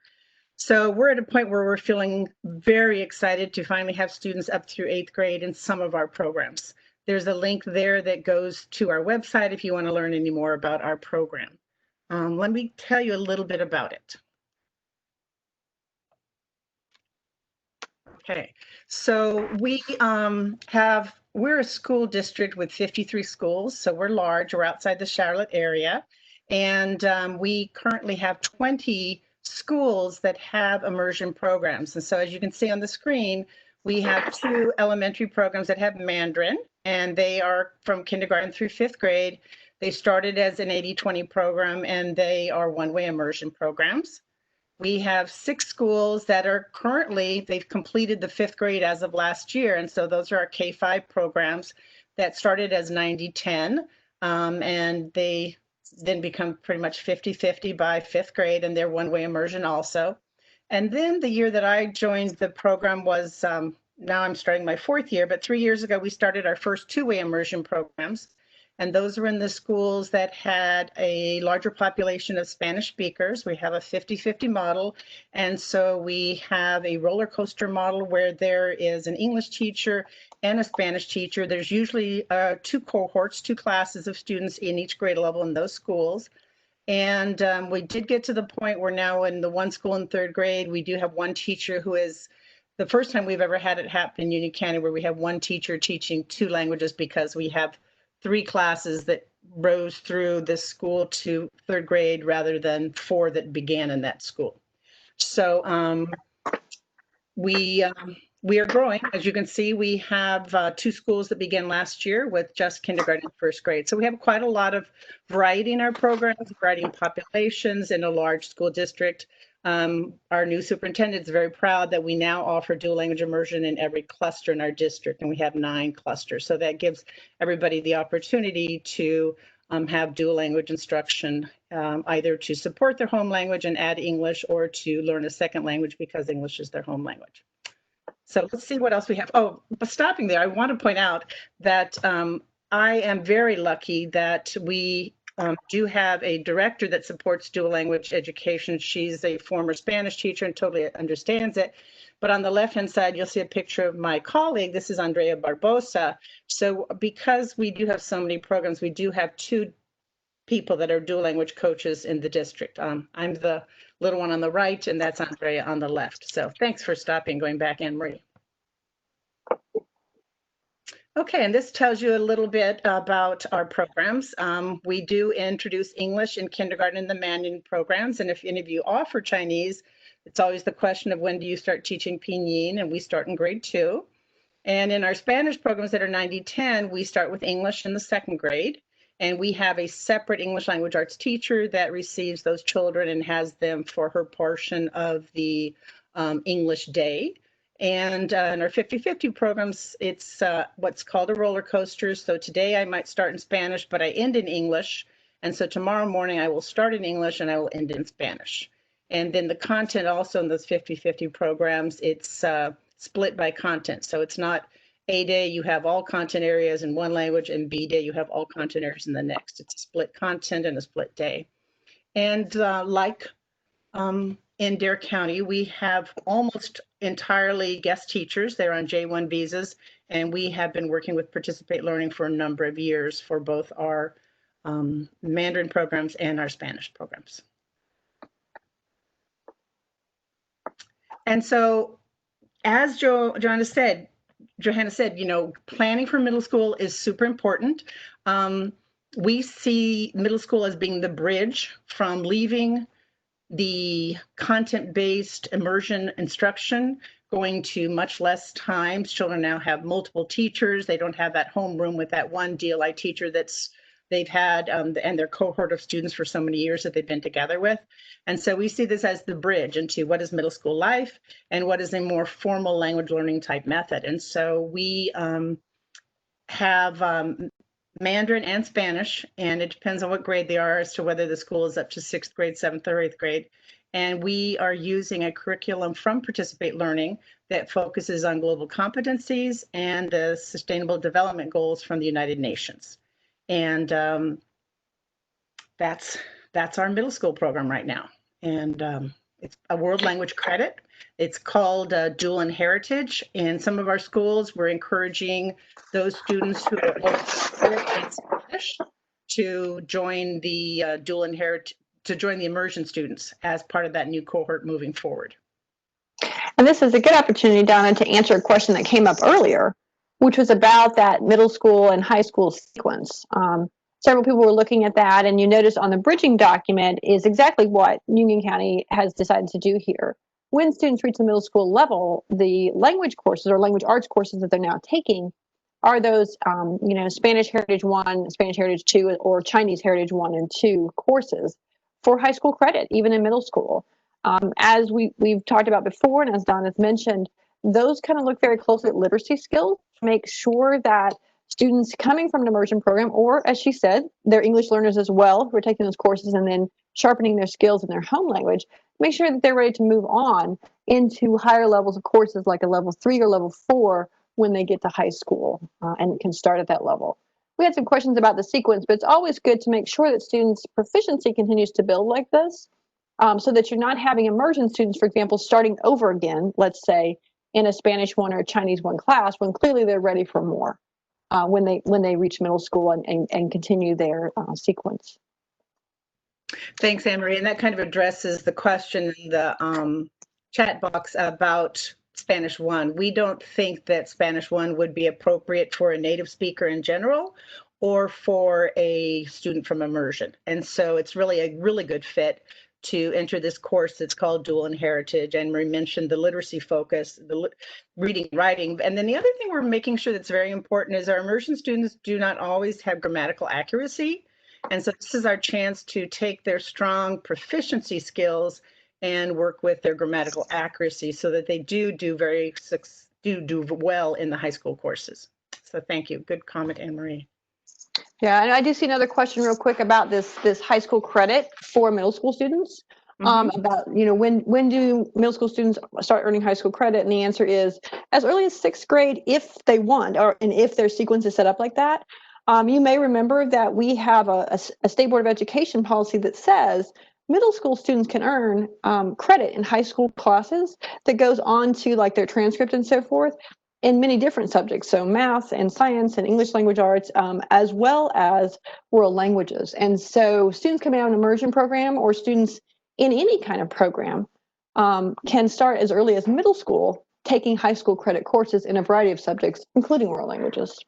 So we're at a point where we're feeling very excited to finally have students up through 8th grade in some of our programs. There's a link there that goes to our website if you want to learn any more about our program. Let me tell you a little bit about it. Okay, so we're a school district with 53 schools, so we're large. We're outside the Charlotte area, and we currently have 20 schools that have immersion programs. And so as you can see on the screen, we have 2 elementary programs that have Mandarin, and they are from kindergarten through 5th grade. They started as an 80-20 program, and they are one-way immersion programs. We have 6 schools that are currently, they've completed the 5th grade as of last year. And so those are our K-5 programs that started as 90-10. And they then become pretty much 50-50 by 5th grade, and they're one-way immersion also. And then the year that I joined the program was, now I'm starting my 4th year, but 3 years ago, we started our first 2-way immersion programs. And those were in the schools that had a larger population of Spanish speakers. We have a 50-50 model. And so we have a roller coaster model where there is an English teacher and a Spanish teacher. There's usually 2 cohorts, 2 classes of students in each grade level in those schools. And we did get to the point where now in the one school in 3rd grade, we do have one teacher who is the first time we've ever had it happen in Union County where we have one teacher teaching 2 languages because we have 3 classes that rose through this school to 3rd grade rather than 4 that began in that school. So we are growing. As you can see, we have 2 schools that began last year with just kindergarten and 1st grade. So we have quite a lot of variety in our programs, variety in populations in a large school district. Our new superintendent is very proud that we now offer dual language immersion in every cluster in our district, and we have 9 clusters. So that gives everybody the opportunity to have dual language instruction, either to support their home language and add English, or to learn a second language because English is their home language. So let's see what else we have. Oh, but stopping there, I want to point out that I am very lucky that we do have a director that supports dual language education. She's a former Spanish teacher and totally understands it. But on the left-hand side, you'll see a picture of my colleague. This is Andrea Barbosa. So because we do have so many programs, we do have 2 people that are dual language coaches in the district. I'm the little one on the right, and that's Andrea on the left. So thanks for stopping, going back, Anne-Marie. Okay, and this tells you a little bit about our programs. We do introduce English in kindergarten in the Mandarin programs, and if any of you offer Chinese, it's always the question of when do you start teaching Pinyin, and we start in grade 2. And in our Spanish programs that are 90-10, we start with English in the 2nd grade, and we have a separate English language arts teacher that receives those children and has them for her portion of the English day. And in our 50-50 programs, it's what's called a roller coaster. So today I might start in Spanish, but I end in English. And so tomorrow morning I will start in English and I will end in Spanish. And then the content also in those 50-50 programs, it's split by content. So it's not A day, you have all content areas in one language, and B day, you have all content areas in the next. It's a split content and a split day. And in Dare County, we have almost entirely guest teachers. They're on J1 visas, and we have been working with Participate Learning for a number of years for both our Mandarin programs and our Spanish programs. And so, as Johanna said, you know, planning for middle school is super important. We see middle school as being the bridge from leaving the content-based immersion instruction going to much less times. Children now have multiple teachers. They don't have that homeroom with that one DLI teacher they've had and their cohort of students for so many years that they've been together with. And so we see this as the bridge into what is middle school life and what is a more formal language learning type method. And so we have Mandarin and Spanish, and it depends on what grade they are as to whether the school is up to 6th grade, 7th, or 8th grade. And we are using a curriculum from Participate Learning that focuses on global competencies and the Sustainable Development Goals from the United Nations. And that's our middle school program right now. And it's a world language credit. It's called Dual and Heritage. In some of our schools, we're encouraging those students who are in Spanish to join the Dual and Heritage, to join the immersion students as part of that new cohort moving forward. And this is a good opportunity, Donna, to answer a question that came up earlier, which was about that middle school and high school sequence. Several people were looking at that, and you notice on the bridging document is exactly what Union County has decided to do here. When students reach the middle school level, the language courses or language arts courses that they're now taking are those, Spanish Heritage 1, Spanish Heritage 2, or Chinese Heritage 1 and 2 courses for high school credit, even in middle school. As we've talked about before, and as Donna's mentioned, those kind of look very closely at literacy skills to make sure that students coming from an immersion program, or as she said, they're English learners as well, who are taking those courses and then sharpening their skills in their home language, make sure that they're ready to move on into higher levels of courses like a level 3 or level 4 when they get to high school and can start at that level. We had some questions about the sequence, but it's always good to make sure that students' proficiency continues to build like this, so that you're not having immersion students, for example, starting over again, let's say, in a Spanish 1 or a Chinese 1 class, when clearly they're ready for more when they reach middle school and continue their sequence. Thanks, Anne-Marie. And that kind of addresses the question in the chat box about Spanish 1. We don't think that Spanish 1 would be appropriate for a native speaker in general or for a student from immersion. And so it's really a really good fit to enter this course that's called Dual and Heritage. Anne-Marie mentioned the literacy focus, the reading, writing. And then the other thing we're making sure that's very important is our immersion students do not always have grammatical accuracy. And so this is our chance to take their strong proficiency skills and work with their grammatical accuracy so that they do well in the high school courses. So thank you. Good comment, Anne-Marie. Yeah, and I do see another question real quick about this high school credit for middle school students. About, when do middle school students start earning high school credit? And the answer is as early as 6th grade if they want, and if their sequence is set up like that. You may remember that we have a state board of education policy that says middle school students can earn credit in high school classes that goes on to like their transcript and so forth in many different subjects. So math and science and English language arts, as well as world languages. And so students coming out of an immersion program or students in any kind of program can start as early as middle school taking high school credit courses in a variety of subjects, including world languages.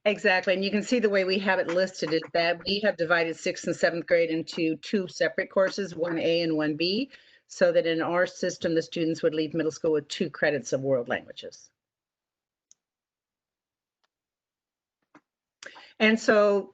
Exactly. And you can see the way we have it listed is that we have divided 6th and 7th grade into 2 separate courses, 1A and 1B, so that in our system, the students would leave middle school with 2 credits of world languages. And so,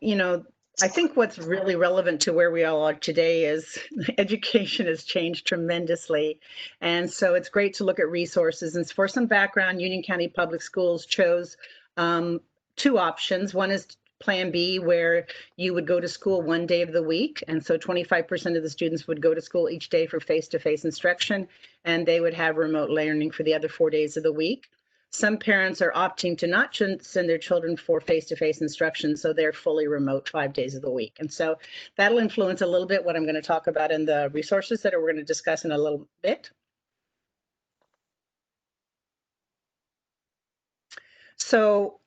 I think what's really relevant to where we all are today is education has changed tremendously. And so it's great to look at resources. And for some background, Union County Public Schools chose 2 options. One is Plan B, where you would go to school 1 day of the week. And so 25% of the students would go to school each day for face-to-face instruction, and they would have remote learning for the other 4 days of the week. Some parents are opting to not send their children for face-to-face instruction, so they're fully remote 5 days of the week. And so that'll influence a little bit what I'm going to talk about in the resources that we're going to discuss in a little bit. So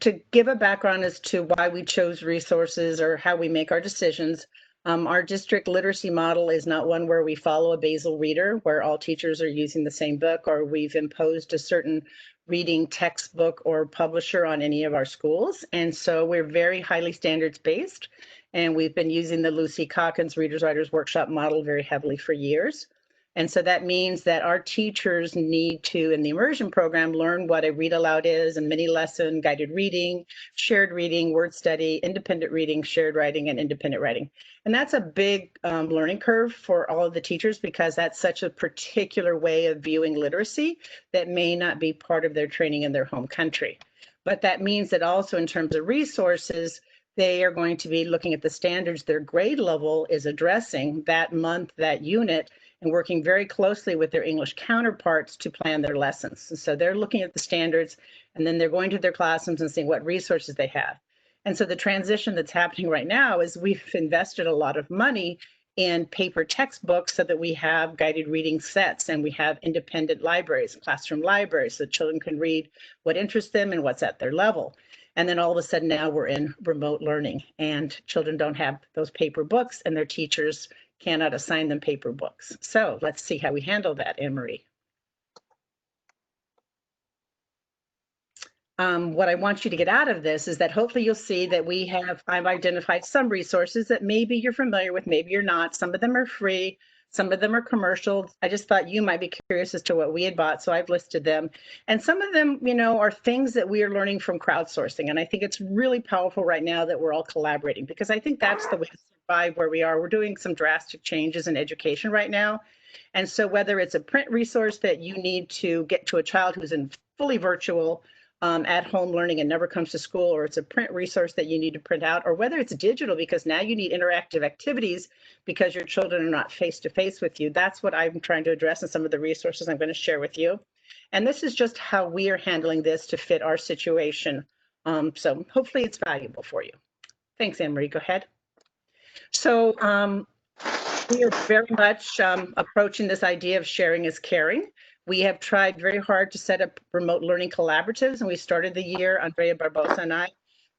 to give a background as to why we chose resources or how we make our decisions, our district literacy model is not one where we follow a basal reader, where all teachers are using the same book, or we've imposed a certain reading textbook or publisher on any of our schools. And so we're very highly standards based, and we've been using the Lucy Calkins Readers Writers Workshop model very heavily for years. And so that means that our teachers need to, in the immersion program, learn what a read aloud is, and mini lesson, guided reading, shared reading, word study, independent reading, shared writing, and independent writing. And that's a big learning curve for all of the teachers, because that's such a particular way of viewing literacy that may not be part of their training in their home country. But that means that also in terms of resources, they are going to be looking at the standards their grade level is addressing that month, that unit, and working very closely with their English counterparts to plan their lessons. And so they're looking at the standards, and then they're going to their classrooms and seeing what resources they have. And so the transition that's happening right now is we've invested a lot of money in paper textbooks so that we have guided reading sets, and we have independent libraries, classroom libraries, so children can read what interests them and what's at their level. And then all of a sudden now we're in remote learning, and children don't have those paper books, and their teachers cannot assign them paper books. So let's see how we handle that, Anne-Marie. What I want you to get out of this is that hopefully you'll see that I've identified some resources that maybe you're familiar with, maybe you're not. Some of them are free, some of them are commercial. I just thought you might be curious as to what we had bought, so I've listed them. And some of them, are things that we are learning from crowdsourcing. And I think it's really powerful right now that we're all collaborating, because I think that's the way to survive where we are. We're doing some drastic changes in education right now. And so whether it's a print resource that you need to get to a child who's in fully virtual at home learning and never comes to school, or it's a print resource that you need to print out, or whether it's digital because now you need interactive activities because your children are not face to face with you. That's what I'm trying to address in some of the resources I'm going to share with you. And this is just how we are handling this to fit our situation. So hopefully it's valuable for you. Thanks, Anne-Marie. Go ahead. So we are very much approaching this idea of sharing is caring. We have tried very hard to set up remote learning collaboratives, and we started the year, Andrea Barbosa and I,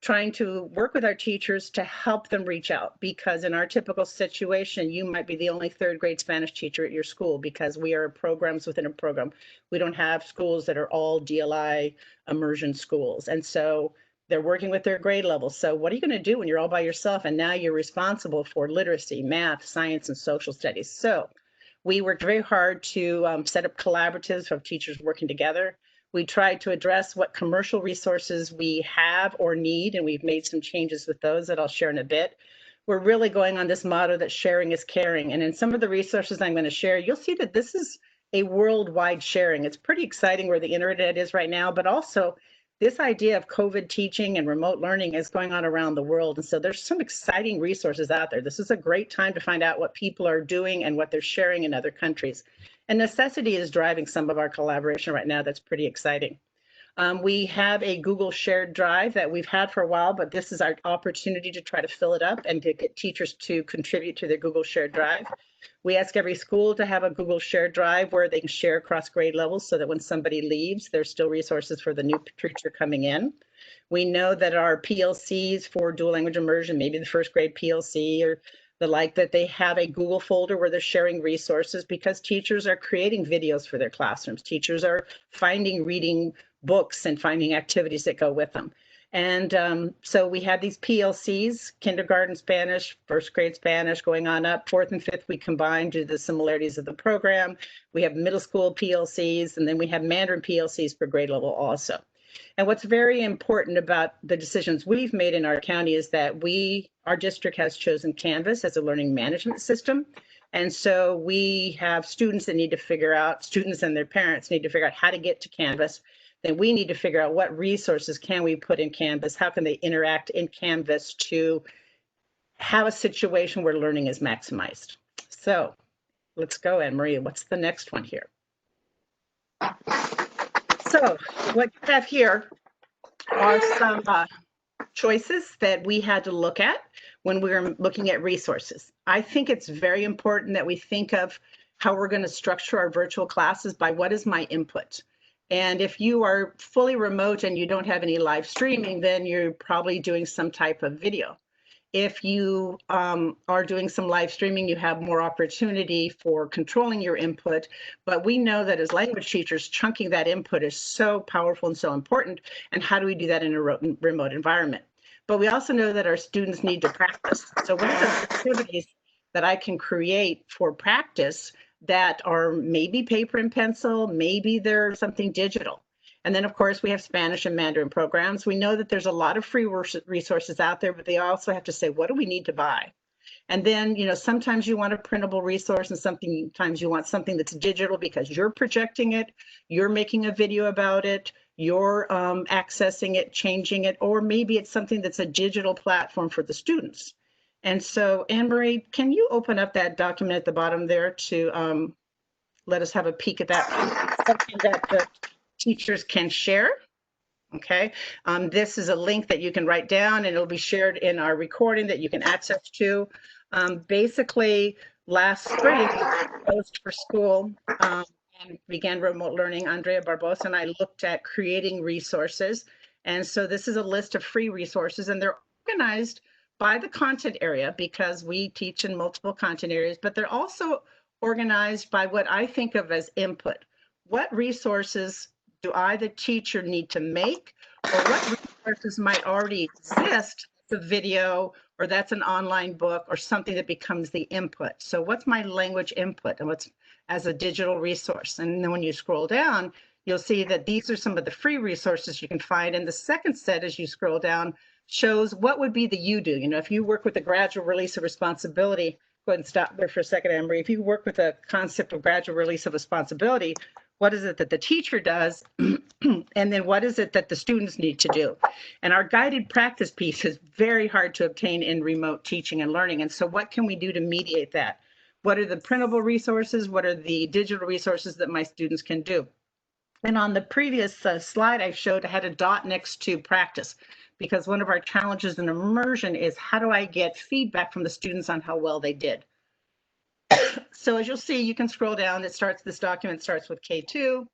trying to work with our teachers to help them reach out, because in our typical situation, you might be the only third grade Spanish teacher at your school, because we are programs within a program. We don't have schools that are all DLI immersion schools. And so they're working with their grade levels. So what are you going to do when you're all by yourself and now you're responsible for literacy, math, science, and social studies? So we worked very hard to set up collaboratives of teachers working together. We tried to address what commercial resources we have or need, and we've made some changes with those that I'll share in a bit. We're really going on this motto that sharing is caring. And in some of the resources I'm going to share, you'll see that this is a worldwide sharing. It's pretty exciting where the internet is right now, but also this idea of COVID teaching and remote learning is going on around the world. And so there's some exciting resources out there. This is a great time to find out what people are doing and what they're sharing in other countries. And necessity is driving some of our collaboration right now. That's pretty exciting. We have a Google shared drive that we've had for a while, but this is our opportunity to try to fill it up and to get teachers to contribute to their Google shared drive. We ask every school to have a Google shared drive where they can share across grade levels so that when somebody leaves, there's still resources for the new teacher coming in. We know that our PLCs for dual language immersion, maybe the first grade PLC or the like, that they have a Google folder where they're sharing resources because teachers are creating videos for their classrooms. Teachers are reading books and finding activities that go with them. And so we have these PLCs, kindergarten Spanish, first grade Spanish, going on up, fourth and fifth we combine due to the similarities of the program. We have middle school PLCs, and then we have Mandarin PLCs per grade level also. And what's very important about the decisions we've made in our county is that our district has chosen Canvas as a learning management system. And so we have students that need to figure out, students and their parents need to figure out how to get to Canvas. Then we need to figure out what resources can we put in Canvas, how can they interact in Canvas to have a situation where learning is maximized. So let's go, Anne-Marie. What's the next one here? So what you have here are some choices that we had to look at when we were looking at resources. I think it's very important that we think of how we're going to structure our virtual classes by what is my input. And if you are fully remote and you don't have any live streaming, then you're probably doing some type of video. If you are doing some live streaming, you have more opportunity for controlling your input. But we know that as language teachers, chunking that input is so powerful and so important. And how do we do that in a remote environment? But we also know that our students need to practice. So one of the activities that I can create for practice that are maybe paper and pencil, maybe they're something digital. And then, of course, we have Spanish and Mandarin programs. We know that there's a lot of free resources out there, but they also have to say, what do we need to buy? And then, sometimes you want a printable resource and sometimes you want something that's digital because you're projecting it, you're making a video about it, you're accessing it, changing it, or maybe it's something that's a digital platform for the students. And so, Anne-Marie, can you open up that document at the bottom there to let us have a peek at that, something that the teachers can share? Okay, this is a link that you can write down and it'll be shared in our recording that you can access to. Basically, last spring, closed for school and began remote learning. Andrea Barbosa and I looked at creating resources. And so this is a list of free resources and they're organized by the content area because we teach in multiple content areas, but they're also organized by what I think of as input. What resources do I, the teacher, need to make, or what resources might already exist, the video, or that's an online book, or something that becomes the input. So what's my language input and what's as a digital resource? And then when you scroll down, you'll see that these are some of the free resources you can find. And the second set, as you scroll down, shows what would be the you do. If you work with the gradual release of responsibility, go ahead and stop there for a second, Anne-Marie. If you work with the concept of gradual release of responsibility, what is it that the teacher does? And then what is it that the students need to do? And our guided practice piece is very hard to obtain in remote teaching and learning. And so what can we do to mediate that? What are the printable resources? What are the digital resources that my students can do? And on the previous slide I showed, I had a dot next to practice, because one of our challenges in immersion is how do I get feedback from the students on how well they did? So as you'll see, you can scroll down. This document starts with K2.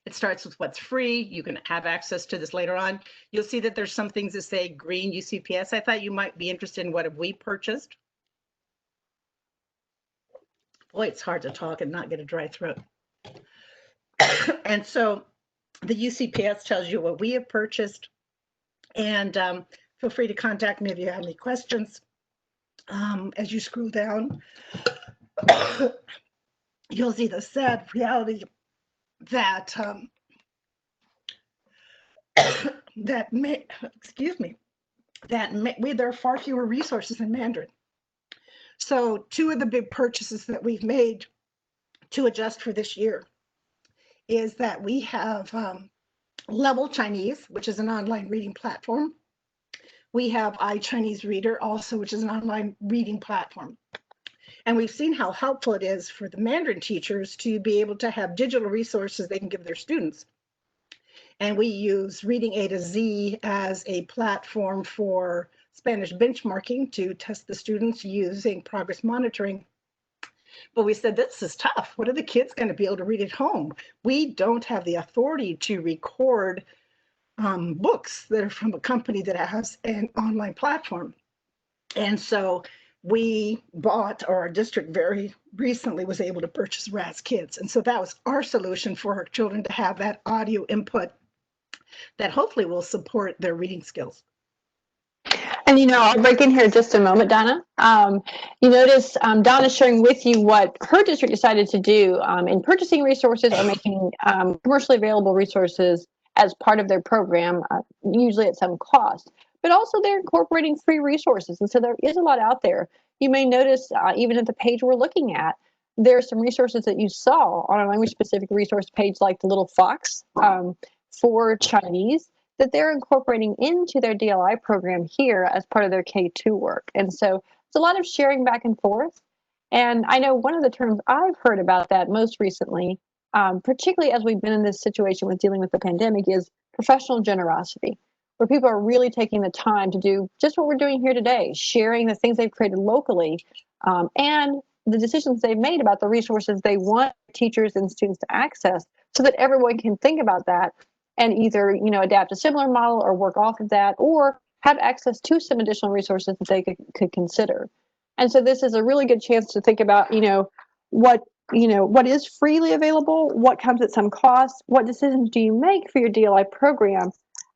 It starts with what's free. You can have access to this later on. You'll see that there's some things that say green UCPS. I thought you might be interested in what have we purchased. Boy, it's hard to talk and not get a dry throat. And so the UCPS tells you what we have purchased. And feel free to contact me if you have any questions. As you scroll down, you'll see the sad reality that there are far fewer resources in Mandarin. So two of the big purchases that we've made to adjust for this year is that we have Level Chinese, which is an online reading platform. We have iChinese Reader also, which is an online reading platform. And we've seen how helpful it is for the Mandarin teachers to be able to have digital resources they can give their students. And we use Reading A to Z as a platform for Spanish benchmarking to test the students using progress monitoring. But we said, this is tough. What are the kids going to be able to read at home? We don't have the authority to record books that are from a company that has an online platform. And so we bought, or our district very recently was able to purchase Raz Kids. And so that was our solution for our children to have that audio input that hopefully will support their reading skills. And I'll break in here just a moment, Donna. You notice Donna's sharing with you what her district decided to do in purchasing resources or making commercially available resources as part of their program, usually at some cost. But also they're incorporating free resources. And so there is a lot out there. You may notice even at the page we're looking at, there are some resources that you saw on a language-specific resource page like the Little Fox for Chinese that they're incorporating into their DLI program here as part of their K2 work. And so it's a lot of sharing back and forth. And I know one of the terms I've heard about that most recently, particularly as we've been in this situation with dealing with the pandemic, is professional generosity, where people are really taking the time to do just what we're doing here today, sharing the things they've created locally and the decisions they've made about the resources they want teachers and students to access so that everyone can think about that and either, adapt a similar model or work off of that or have access to some additional resources that they could consider. And so this is a really good chance to think about, what is freely available, what comes at some cost, what decisions do you make for your DLI program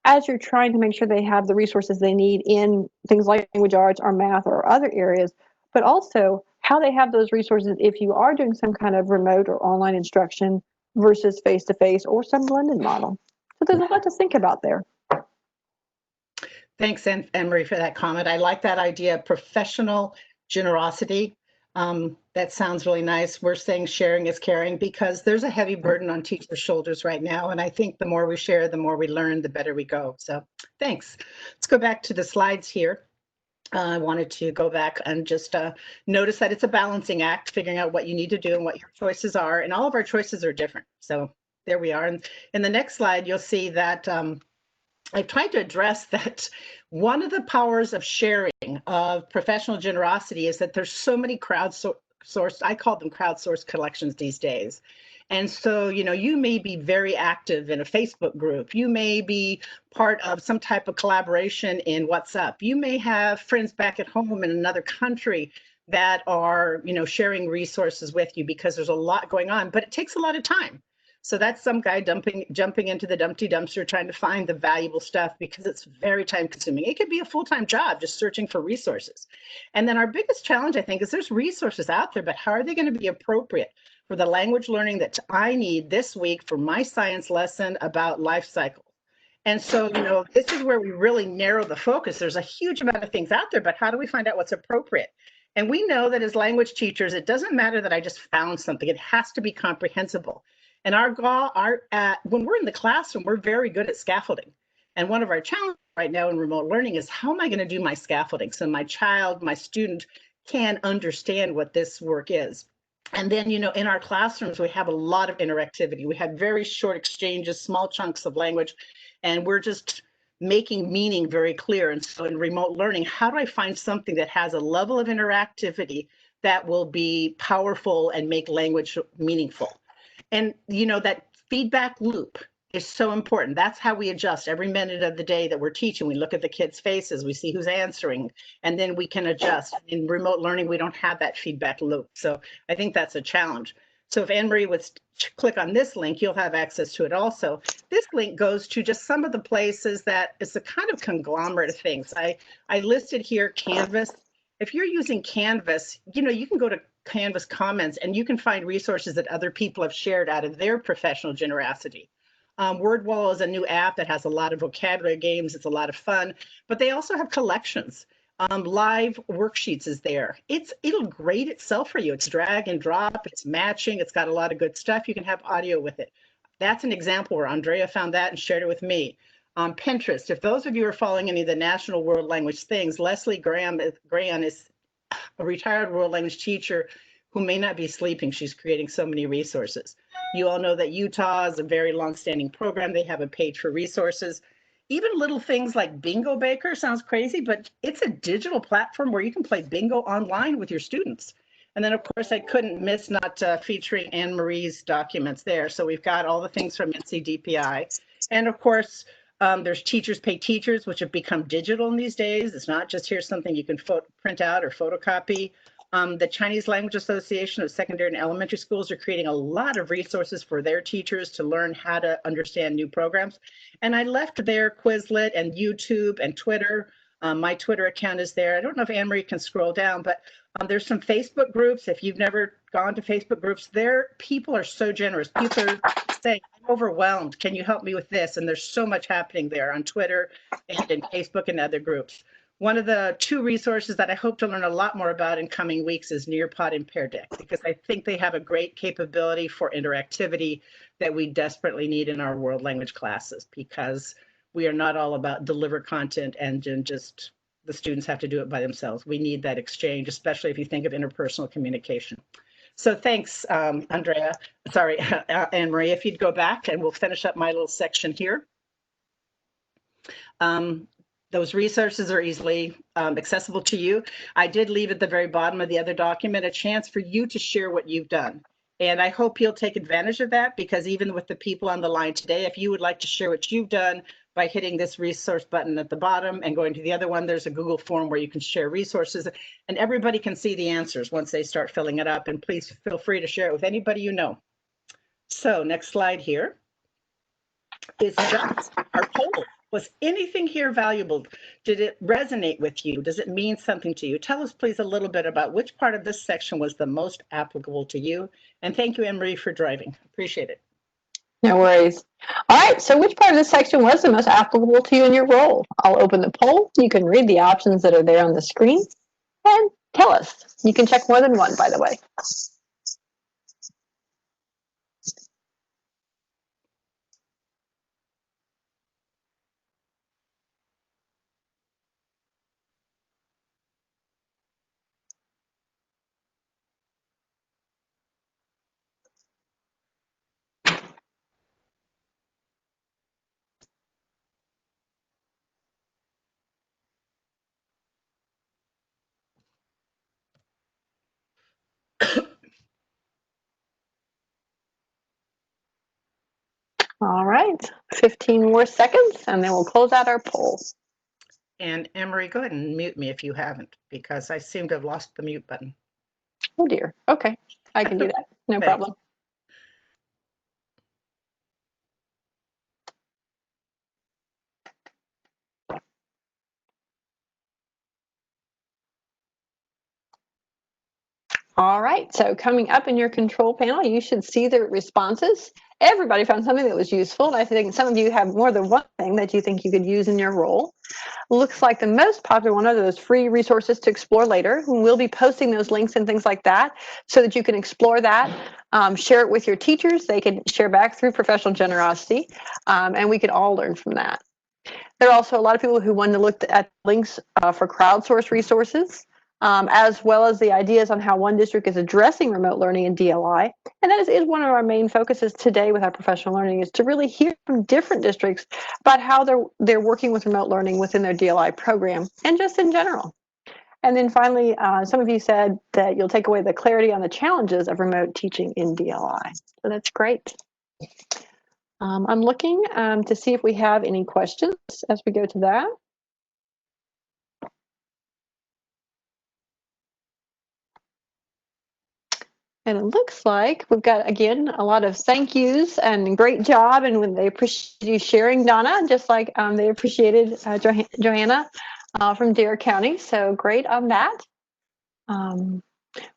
as you're trying to make sure they have the resources they need in things like language arts or math or other areas, but also how they have those resources if you are doing some kind of remote or online instruction versus face-to-face or some blended model. So there's a lot to think about there. Thanks, Anne-Marie, for that comment. I like that idea of professional generosity. That sounds really nice. We're saying sharing is caring because there's a heavy burden on teachers' shoulders right now. And I think the more we share, the more we learn, the better we go. So thanks. Let's go back to the slides here. I wanted to go back and just notice that it's a balancing act, figuring out what you need to do and what your choices are. And all of our choices are different. So there we are. And in the next slide, you'll see that I've tried to address that one of the powers of sharing, of professional generosity, is that there's so many crowdsourced, I call them crowdsourced collections these days. And so, you know, you may be very active in a Facebook group. You may be part of some type of collaboration in WhatsApp. You may have friends back at home in another country that are, you know, sharing resources with you because there's a lot going on, but it takes a lot of time. So that's some guy jumping into the dumpty dumpster trying to find the valuable stuff because it's very time consuming. It could be a full-time job just searching for resources. And then our biggest challenge, I think, is there's resources out there, but how are they going to be appropriate for the language learning that I need this week for my science lesson about life cycle? And so, you know, this is where we really narrow the focus. There's a huge amount of things out there, but how do we find out what's appropriate? And we know that as language teachers, it doesn't matter that I just found something. It has to be comprehensible. And when we're in the classroom, we're very good at scaffolding. And one of our challenges right now in remote learning is how am I going to do my scaffolding so my child, my student can understand what this work is. And then, you know, in our classrooms, we have a lot of interactivity. We have very short exchanges, small chunks of language, and we're just making meaning very clear. And so in remote learning, how do I find something that has a level of interactivity that will be powerful and make language meaningful? And, you know, that feedback loop is so important. That's how we adjust every minute of the day that we're teaching. We look at the kids' faces, we see who's answering, and then we can adjust. In remote learning, we don't have that feedback loop. So I think that's a challenge. So if Anne-Marie would click on this link, you'll have access to it also. This link goes to just some of the places that it's a kind of conglomerate of things. I listed here Canvas. If you're using Canvas, you know, you can go to Canvas comments and you can find resources that other people have shared out of their professional generosity. WordWall is a new app that has a lot of vocabulary games. It's a lot of fun, but they also have collections. Live worksheets is there. It'll grade itself for you. It's drag and drop, it's matching, it's got a lot of good stuff. You can have audio with it. That's an example where Andrea found that and shared it with me. Pinterest, if those of you are following any of the national world language things, Leslie Graham is a retired world language teacher who may not be sleeping. She's creating so many resources. You all know that Utah is a very long-standing program. They have a page for resources. Even little things like Bingo Baker sounds crazy, but it's a digital platform where you can play bingo online with your students. And then, of course, I couldn't miss not featuring Anne-Marie's documents there. So we've got all the things from NCDPI. And of course, there's Teachers Pay Teachers, which have become digital in these days. It's not just here's something you can print out or photocopy. The Chinese Language Association of Secondary and Elementary Schools are creating a lot of resources for their teachers to learn how to understand new programs. And I left there Quizlet and YouTube and Twitter. My Twitter account is there. I don't know if Anne-Marie can scroll down, but there's some Facebook groups. If you've never gone to Facebook groups, there people are so generous. People are saying, I'm overwhelmed. Can you help me with this? And there's so much happening there on Twitter and in Facebook and other groups. One of the two resources that I hope to learn a lot more about in coming weeks is Nearpod and Pear Deck, because I think they have a great capability for interactivity that we desperately need in our world language classes, because we are not all about deliver content and just the students have to do it by themselves. We need that exchange, especially if you think of interpersonal communication. So thanks, Anne-Marie, if you'd go back and we'll finish up my little section here. Those resources are easily accessible to you. I did leave at the very bottom of the other document a chance for you to share what you've done. And I hope you'll take advantage of that, because even with the people on the line today, if you would like to share what you've done by hitting this resource button at the bottom and going to the other one, there's a Google form where you can share resources and everybody can see the answers once they start filling it up. And please feel free to share it with anybody you know. So next slide here is just our poll. Was anything here valuable? Did it resonate with you? Does it mean something to you? Tell us, please, a little bit about which part of this section was the most applicable to you. And thank you, Anne-Marie, for driving. Appreciate it. No worries. All right, so which part of this section was the most applicable to you in your role? I'll open the poll. You can read the options that are there on the screen and tell us. You can check more than one, by the way. All right, 15 more seconds, and then we'll close out our poll. And Anne-Marie, go ahead and mute me if you haven't, because I seem to have lost the mute button. Oh dear. Okay, I can do that. No Thanks. problem. All right, so coming up in your control panel, you should see the responses. Everybody found something that was useful, and I think some of you have more than one thing that you think you could use in your role. Looks like the most popular one are those free resources to explore later. We'll be posting those links and things like that so that you can explore that, share it with your teachers. They can share back through professional generosity, and we can all learn from that. There are also a lot of people who want to look at links for crowdsourced resources, as well as the ideas on how one district is addressing remote learning in DLI. And that is one of our main focuses today with our professional learning, is to really hear from different districts about how they're working with remote learning within their DLI program and just in general. And then finally, some of you said that you'll take away the clarity on the challenges of remote teaching in DLI. So that's great. I'm looking to see if we have any questions as we go to that. And it looks like we've got, again, a lot of thank yous and great job. And when they appreciate you sharing, Donna, just like they appreciated Johanna from Dare County. So great on that.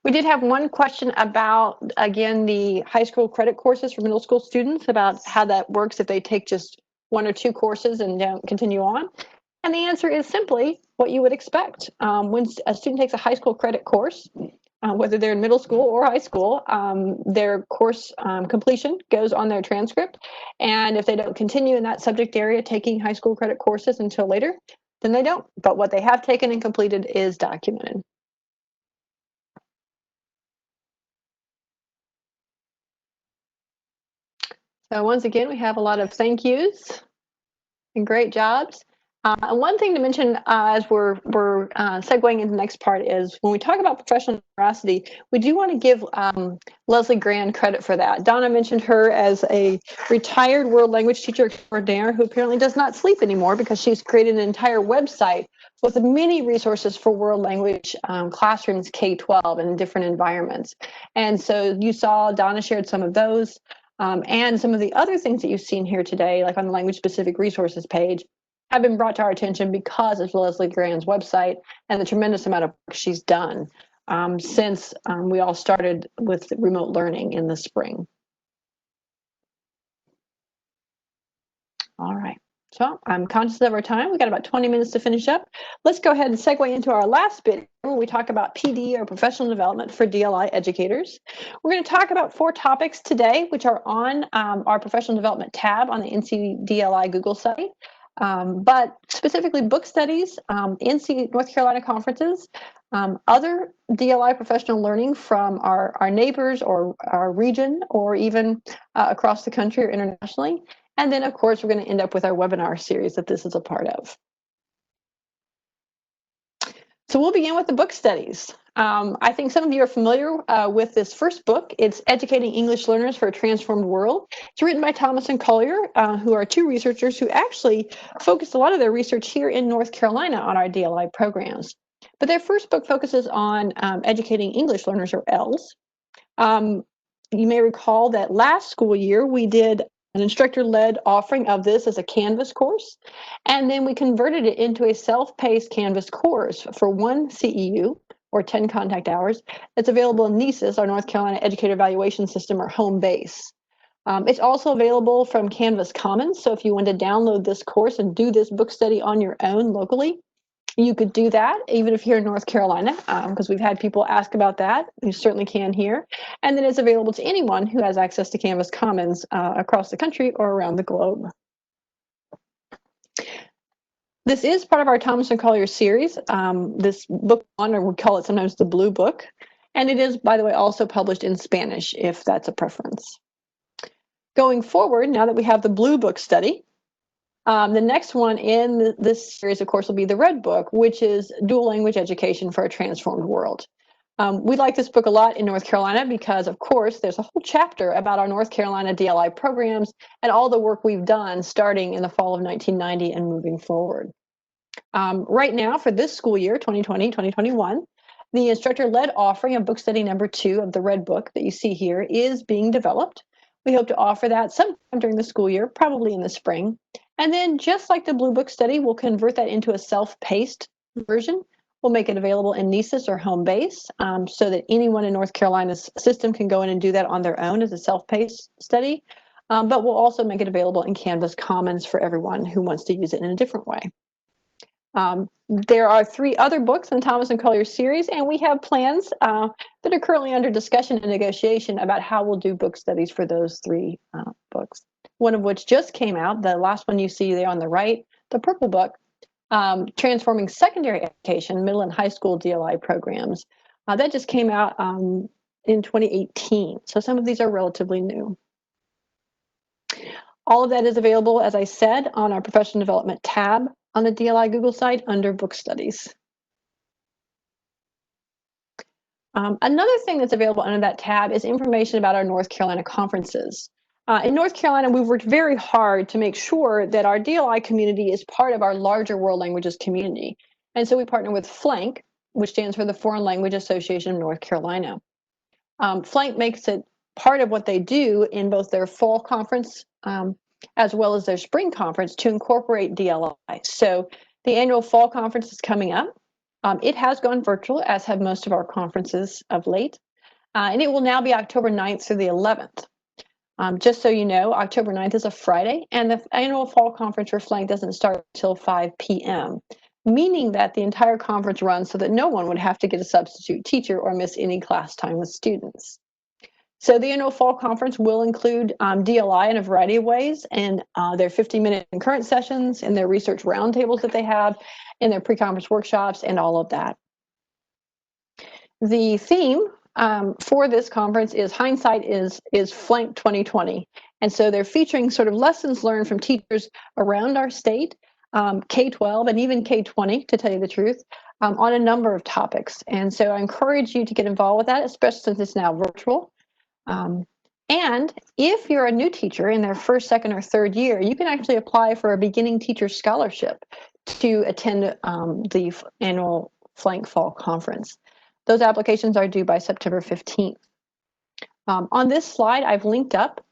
We did have one question about, again, the high school credit courses for middle school students, about how that works if they take just one or two courses and don't continue on. And the answer is simply what you would expect. When a student takes a high school credit course, whether they're in middle school or high school, their course completion goes on their transcript. And if they don't continue in that subject area taking high school credit courses until later, then they don't. But what they have taken and completed is documented. So once again, we have a lot of thank yous and great jobs. And one thing to mention as we're segueing into the next part is when we talk about professional generosity, we do want to give Leslie Grand credit for that. Donna mentioned her as a retired world language teacher extraordinaire who apparently does not sleep anymore because she's created an entire website with many resources for world language classrooms K-12 in different environments. And so you saw Donna shared some of those. And some of the other things that you've seen here today, like on the language specific resources page, have been brought to our attention because of Leslie Grand's website and the tremendous amount of work she's done since we all started with remote learning in the spring. All right. So I'm conscious of our time. We've got about 20 minutes to finish up. Let's go ahead and segue into our last bit where we talk about PD, or professional development for DLI educators. We're going to talk about 4 topics today, which are on our professional development tab on the NCDPI Google site. But specifically book studies, NC North Carolina conferences, other DLI professional learning from our neighbors or our region, or even across the country or internationally. And then, of course, we're going to end up with our webinar series that this is a part of. So we'll begin with the book studies. I think some of you are familiar with this first book. It's Educating English Learners for a Transformed World. It's written by Thomas and Collier, who are 2 researchers who actually focused a lot of their research here in North Carolina on our DLI programs. But their first book focuses on educating English learners, or ELLs. You may recall that last school year we did an instructor-led offering of this as a Canvas course. And then we converted it into a self-paced Canvas course for 1 CEU, or 10 contact hours. It's available in NESIS, our North Carolina Educator Evaluation System, or home base. It's also available from Canvas Commons. So if you want to download this course and do this book study on your own locally, you could do that, even if you're in North Carolina, because we've had people ask about that. You certainly can here. And then it's available to anyone who has access to Canvas Commons across the country or around the globe. This is part of our Thomas and Collier series. This book one, or we call it sometimes the Blue Book. And it is, by the way, also published in Spanish, if that's a preference. Going forward, now that we have the Blue Book study, the next one in this series, of course, will be the Red Book, which is Dual Language Education for a Transformed World. We like this book a lot in North Carolina because, of course, there's a whole chapter about our North Carolina DLI programs and all the work we've done starting in the fall of 1990 and moving forward. Right now, for this school year, 2020-2021, the instructor-led offering of book study number 2 of the Red Book that you see here is being developed. We hope to offer that sometime during the school year, probably in the spring. And then, just like the Blue Book study, we'll convert that into a self-paced version. We'll make it available in NESIS or home base so that anyone in North Carolina's system can go in and do that on their own as a self-paced study. But we'll also make it available in Canvas Commons for everyone who wants to use it in a different way. There are 3 other books in the Thomas and Collier series, and we have plans that are currently under discussion and negotiation about how we'll do book studies for those 3 books. One of which just came out, the last one you see there on the right, the purple book, Transforming Secondary Education, Middle and High School DLI Programs. That just came out in 2018, so some of these are relatively new. All of that is available, as I said, on our Professional Development tab on the DLI Google site under Book Studies. Another thing that's available under that tab is information about our North Carolina conferences. In North Carolina, we've worked very hard to make sure that our DLI community is part of our larger world languages community. And so we partner with FLANC, which stands for the Foreign Language Association of North Carolina. FLANC makes it part of what they do in both their fall conference as well as their spring conference to incorporate DLI. So the annual fall conference is coming up. It has gone virtual, as have most of our conferences of late. And it will now be October 9th through the 11th. Just so you know, October 9th is a Friday, and the annual fall conference for FLANC doesn't start until 5 p.m., meaning that the entire conference runs so that no one would have to get a substitute teacher or miss any class time with students. So the annual fall conference will include DLI in a variety of ways, and their 50-minute concurrent sessions, and their research roundtables that they have, and their pre-conference workshops, and all of that. The theme for this conference is Hindsight is FLANC 2020. And so they're featuring sort of lessons learned from teachers around our state, K-12 and even K-20, to tell you the truth, on a number of topics. And so I encourage you to get involved with that, especially since it's now virtual. And if you're a new teacher in their first, second, or third year, you can actually apply for a beginning teacher scholarship to attend the annual FLANC Fall Conference. Those applications are due by September 15th. On this slide, I've linked up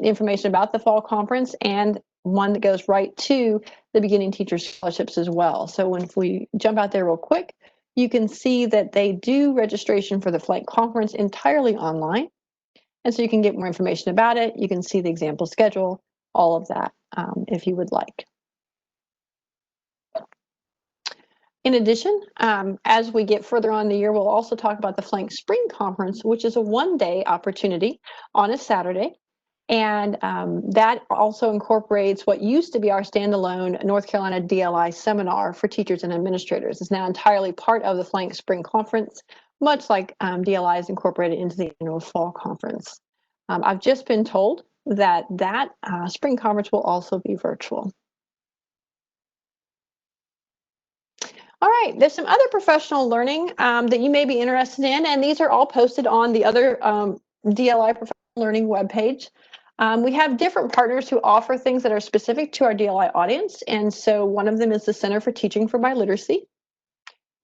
information about the fall conference and one that goes right to the beginning teacher scholarships as well. So if we jump out there real quick, you can see that they do registration for the FLANC conference entirely online. And so you can get more information about it. You can see the example schedule, all of that, if you would like. In addition, as we get further on in the year, we'll also talk about the FLANC Spring Conference, which is a one-day opportunity on a Saturday. And that also incorporates what used to be our standalone North Carolina DLI seminar for teachers and administrators. It's now entirely part of the FLANC Spring Conference, much like DLI is incorporated into the annual fall conference. I've just been told that spring conference will also be virtual. All right, there's some other professional learning that you may be interested in, and these are all posted on the other DLI professional learning webpage. We have different partners who offer things that are specific to our DLI audience, and so one of them is the Center for Teaching for Biliteracy.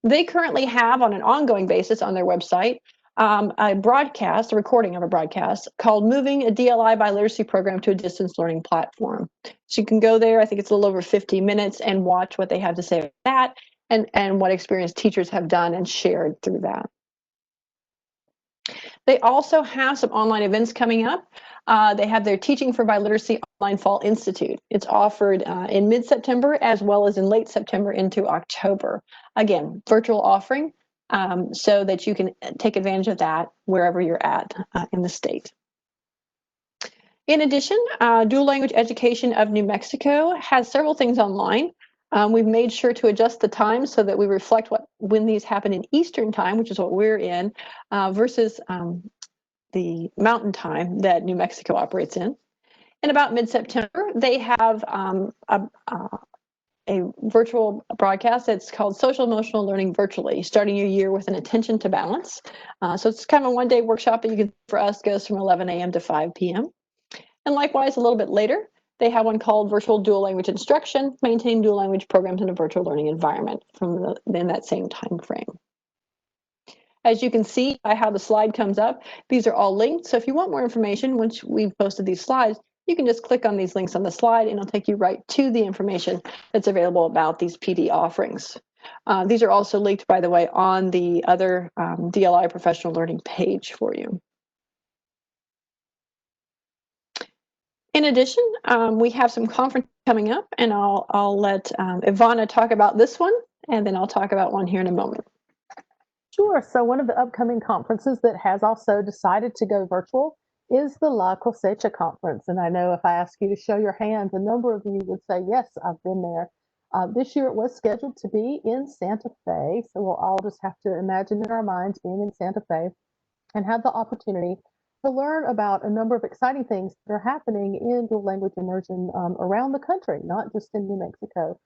They currently have, on an ongoing basis on their website, a broadcast, a recording of a broadcast called Moving a DLI Biliteracy Program to a Distance Learning Platform. So you can go there, I think it's a little over 50 minutes, and watch what they have to say about that and what experience teachers have done and shared through that. They also have some online events coming up. They have their Teaching for Biliteracy Online Fall Institute. It's offered in mid-September as well as in late September into October. Again, virtual offering so that you can take advantage of that wherever you're at in the state. In addition, Dual Language Education of New Mexico has several things online. We've made sure to adjust the time so that we reflect when these happen in Eastern time, which is what we're in, versus the Mountain Time that New Mexico operates in. And about mid-September, they have a virtual broadcast that's called Social Emotional Learning Virtually, starting your year with an attention to balance. So it's kind of a one-day workshop that you can, for us, goes from 11 a.m. to 5 p.m. And likewise, a little bit later, they have one called Virtual Dual Language Instruction, Maintain Dual Language Programs in a Virtual Learning Environment in that same time frame. As you can see by how the slide comes up, these are all linked. So if you want more information, once we've posted these slides, you can just click on these links on the slide and it'll take you right to the information that's available about these PD offerings. These are also linked, by the way, on the other DLI professional learning page for you. In addition, we have some conferences coming up, and I'll let Ivana talk about this one, and then I'll talk about one here in a moment. Sure. So one of the upcoming conferences that has also decided to go virtual is the La Cosecha Conference. And I know if I ask you to show your hands, a number of you would say, yes, I've been there. This year it was scheduled to be in Santa Fe. So we'll all just have to imagine in our minds being in Santa Fe and have the opportunity to learn about a number of exciting things that are happening in dual language immersion around the country, not just in New Mexico.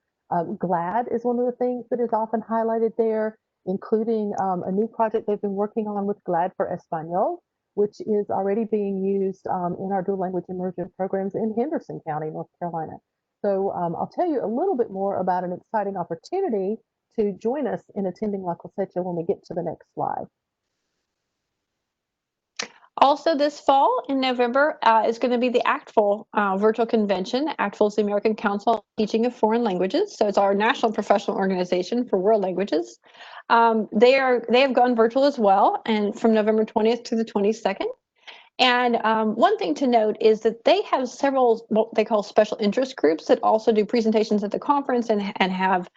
GLAD is one of the things that is often highlighted there, including a new project they've been working on with GLAD for Espanol, which is already being used in our dual language immersion programs in Henderson County, North Carolina. So I'll tell you a little bit more about an exciting opportunity to join us in attending La Cosecha when we get to the next slide. Also this fall in November is going to be the ACTFL virtual convention. ACTFL is the American Council on Teaching of Foreign Languages. So it's our national professional organization for world languages. They have gone virtual as well, and from November 20th to the 22nd. And one thing to note is that they have several what they call special interest groups that also do presentations at the conference and have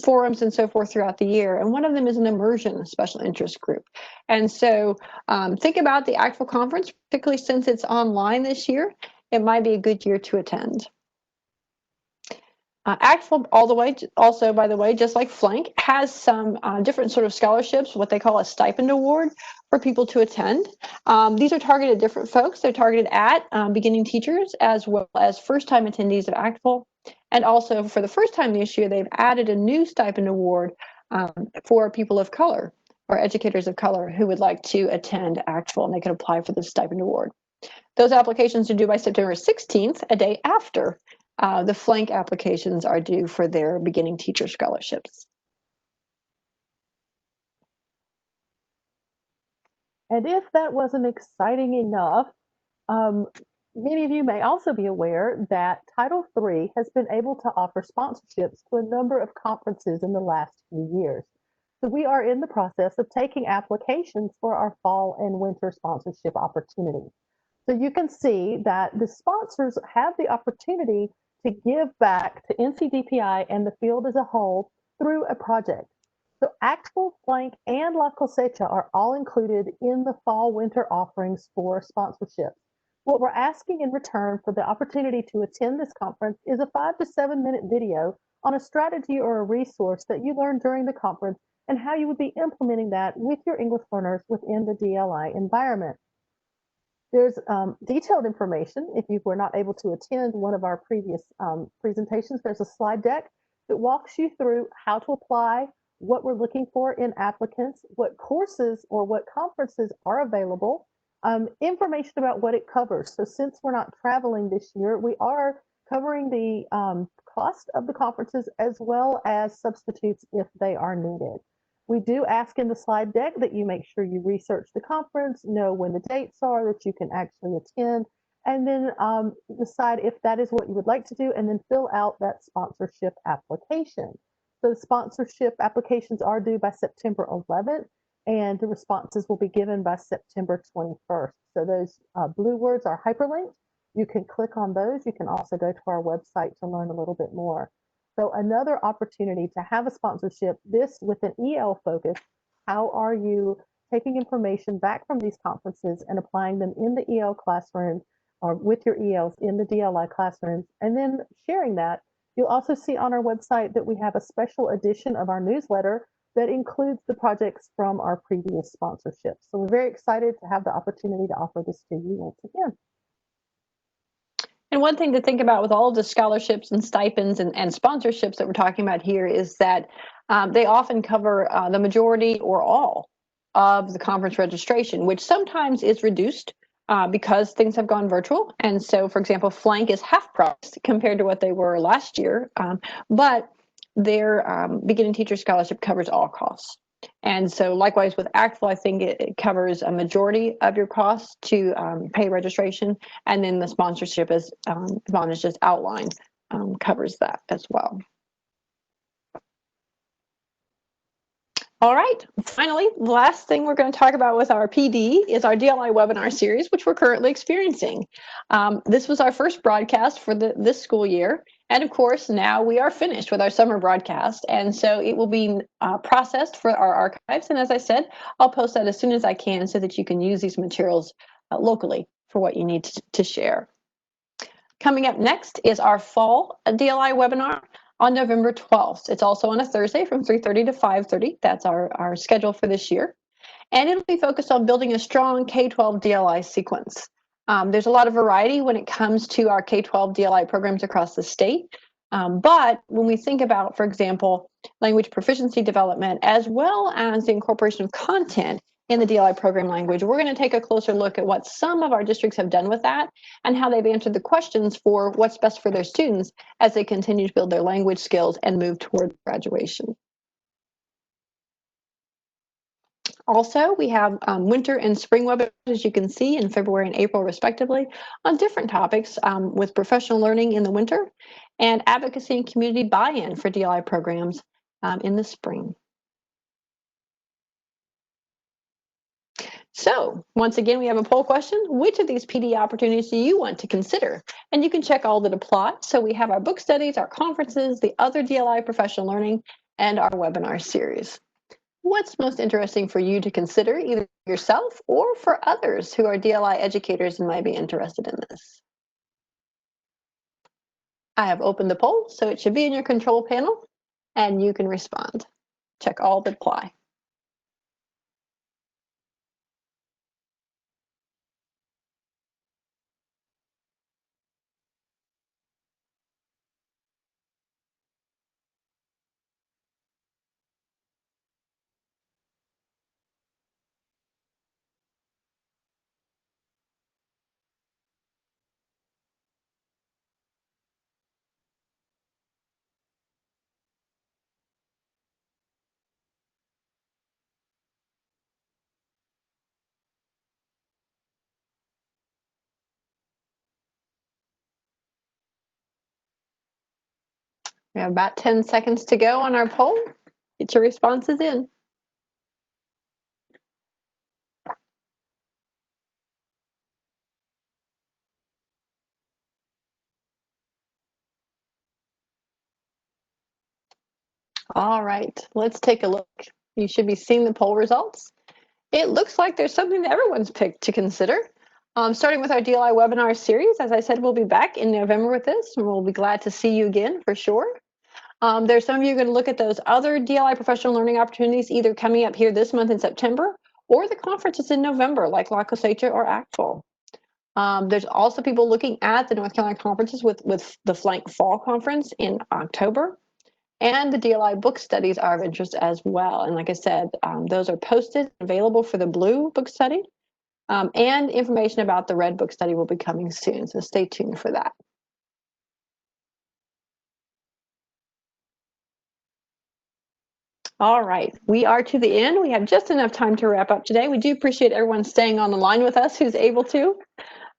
forums and so forth throughout the year. And one of them is an Immersion special interest group. And so think about the ACTFL conference, particularly since it's online this year. It might be a good year to attend. ACTFL, all the way, also, by the way, just like Flank, has some different sort of scholarships, what they call a stipend award for people to attend. These are targeted at different folks. They're targeted at beginning teachers as well as first-time attendees of ACTFL. And also, for the first time this year, they've added a new stipend award for people of color or educators of color who would like to attend ACTFL, and they can apply for the stipend award. Those applications are due by September 16th, a day after the Flank applications are due for their beginning teacher scholarships. And if that wasn't exciting enough, many of you may also be aware that Title III has been able to offer sponsorships to a number of conferences in the last few years. So we are in the process of taking applications for our fall and winter sponsorship opportunities. So you can see that the sponsors have the opportunity to give back to NCDPI and the field as a whole through a project. So ACTFL, Flank, and La Cosecha are all included in the fall-winter offerings for sponsorship. What we're asking in return for the opportunity to attend this conference is a 5 to 7 minute video on a strategy or a resource that you learned during the conference and how you would be implementing that with your English learners within the DLI environment. There's detailed information. If you were not able to attend one of our previous presentations, there's a slide deck that walks you through how to apply, what we're looking for in applicants, what courses or what conferences are available, information about what it covers. So since we're not traveling this year, we are covering the cost of the conferences as well as substitutes if they are needed. We do ask in the slide deck that you make sure you research the conference, know when the dates are that you can actually attend, and then decide if that is what you would like to do, and then fill out that sponsorship application. So the sponsorship applications are due by September 11th, and the responses will be given by September 21st. So those blue words are hyperlinked. You can click on those. You can also go to our website to learn a little bit more. So another opportunity to have a sponsorship, this with an EL focus. How are you taking information back from these conferences and applying them in the EL classroom or with your ELs in the DLI classrooms, and then sharing that? You'll also see on our website that we have a special edition of our newsletter that includes the projects from our previous sponsorships. So we're very excited to have the opportunity to offer this to you once again. And one thing to think about with all of the scholarships and stipends and sponsorships that we're talking about here is that they often cover the majority or all of the conference registration, which sometimes is reduced because things have gone virtual. And so, for example, Flank is half price compared to what they were last year, but their beginning teacher scholarship covers all costs. And so likewise with ACTFL, I think it covers a majority of your costs to pay registration, and then the sponsorship, as Yvonne has just outlined, covers that as well. All right, finally, the last thing we're going to talk about with our PD is our DLI webinar series, which we're currently experiencing. This was our first broadcast for this school year. And of course, now we are finished with our summer broadcast. And so it will be processed for our archives. And as I said, I'll post that as soon as I can so that you can use these materials locally for what you need to share. Coming up next is our fall DLI webinar on November 12th. It's also on a Thursday from 3:30 to 5:30. That's our schedule for this year. And it'll be focused on building a strong K-12 DLI sequence. There's a lot of variety when it comes to our K-12 DLI programs across the state. But when we think about, for example, language proficiency development, as well as the incorporation of content in the DLI program language, we're going to take a closer look at what some of our districts have done with that and how they've answered the questions for what's best for their students as they continue to build their language skills and move toward graduation. Also, we have winter and spring webinars, as you can see, in February and April, respectively, on different topics with professional learning in the winter and advocacy and community buy-in for DLI programs in the spring. So once again, we have a poll question. Which of these PD opportunities do you want to consider? And you can check all that apply. So we have our book studies, our conferences, the other DLI professional learning, and our webinar series. What's most interesting for you to consider, either yourself or for others who are DLI educators and might be interested in this? I have opened the poll, so it should be in your control panel, and you can respond. Check all that apply. We have about 10 seconds to go on our poll. Get your responses in. All right, let's take a look. You should be seeing the poll results. It looks like there's something that everyone's picked to consider. Starting with our DLI webinar series, as I said, we'll be back in November with this, and we'll be glad to see you again for sure. There's some of you going to look at those other DLI professional learning opportunities either coming up here this month in September or the conferences in November, like La Cosecha or ACTFL. There's also people looking at the North Carolina conferences with the Flank Fall Conference in October. And the DLI book studies are of interest as well. And like I said, those are posted, available for the blue book study. And information about the red book study will be coming soon. So stay tuned for that. All right, we are to the end. We have just enough time to wrap up today. We do appreciate everyone staying on the line with us who's able to.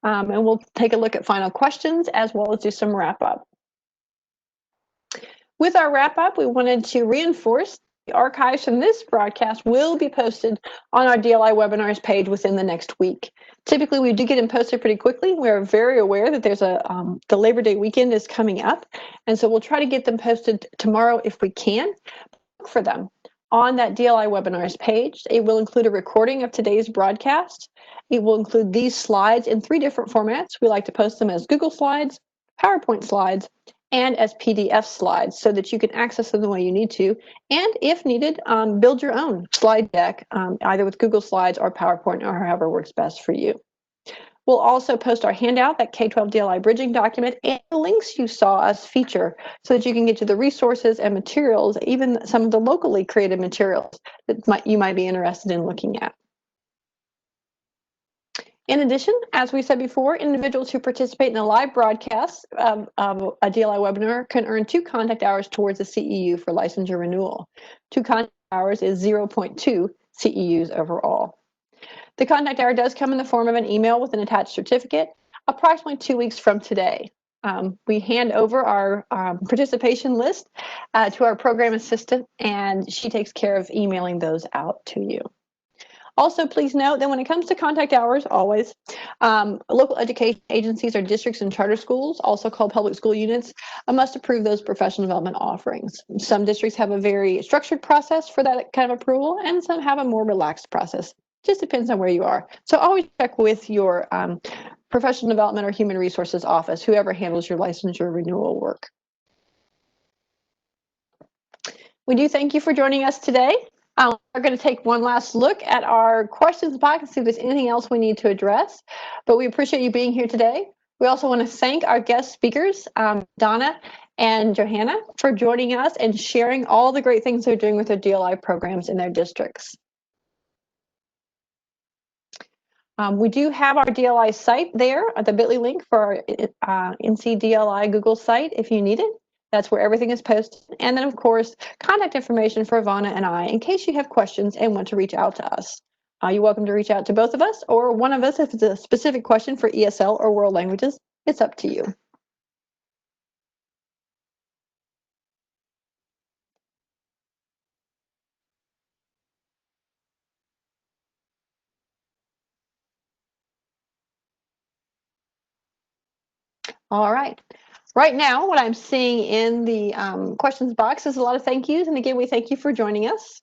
And we'll take a look at final questions as well as do some wrap up. With our wrap up, we wanted to reinforce the archives from this broadcast will be posted on our DLI webinars page within the next week. Typically, we do get them posted pretty quickly. We're very aware that there's the Labor Day weekend is coming up. And so we'll try to get them posted tomorrow if we can. Look for them on that DLI webinars page. It will include a recording of today's broadcast. It will include these slides in 3 different formats. We like to post them as Google Slides, PowerPoint slides, and as PDF slides so that you can access them the way you need to. And if needed, build your own slide deck, either with Google Slides or PowerPoint or however works best for you. We'll also post our handout, that K-12 DLI bridging document, and the links you saw us feature so that you can get to the resources and materials, even some of the locally created materials that you might be interested in looking at. In addition, as we said before, individuals who participate in a live broadcast of a DLI webinar can earn 2 contact hours towards a CEU for licensure renewal. 2 contact hours is 0.2 CEUs overall. The contact hour does come in the form of an email with an attached certificate, approximately 2 weeks from today. We hand over our participation list to our program assistant, and she takes care of emailing those out to you. Also, please note that when it comes to contact hours, always, local education agencies or districts and charter schools, also called public school units, must approve those professional development offerings. Some districts have a very structured process for that kind of approval, and some have a more relaxed process. Just depends on where you are. So always check with your professional development or human resources office, whoever handles your licensure renewal work. We do thank you for joining us today. We're going to take one last look at our questions box and see if there's anything else we need to address. But we appreciate you being here today. We also want to thank our guest speakers, Donna and Johanna, for joining us and sharing all the great things they're doing with their DLI programs in their districts. We do have our DLI site there, the bit.ly link for our NCDPI Google site if you need it. That's where everything is posted. And then, of course, contact information for Ivana and I in case you have questions and want to reach out to us. You're welcome to reach out to both of us or one of us if it's a specific question for ESL or world languages. It's up to you. All right. Right now, what I'm seeing in the questions box is a lot of thank yous. And again, we thank you for joining us.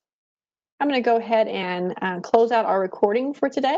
I'm going to go ahead and close out our recording for today.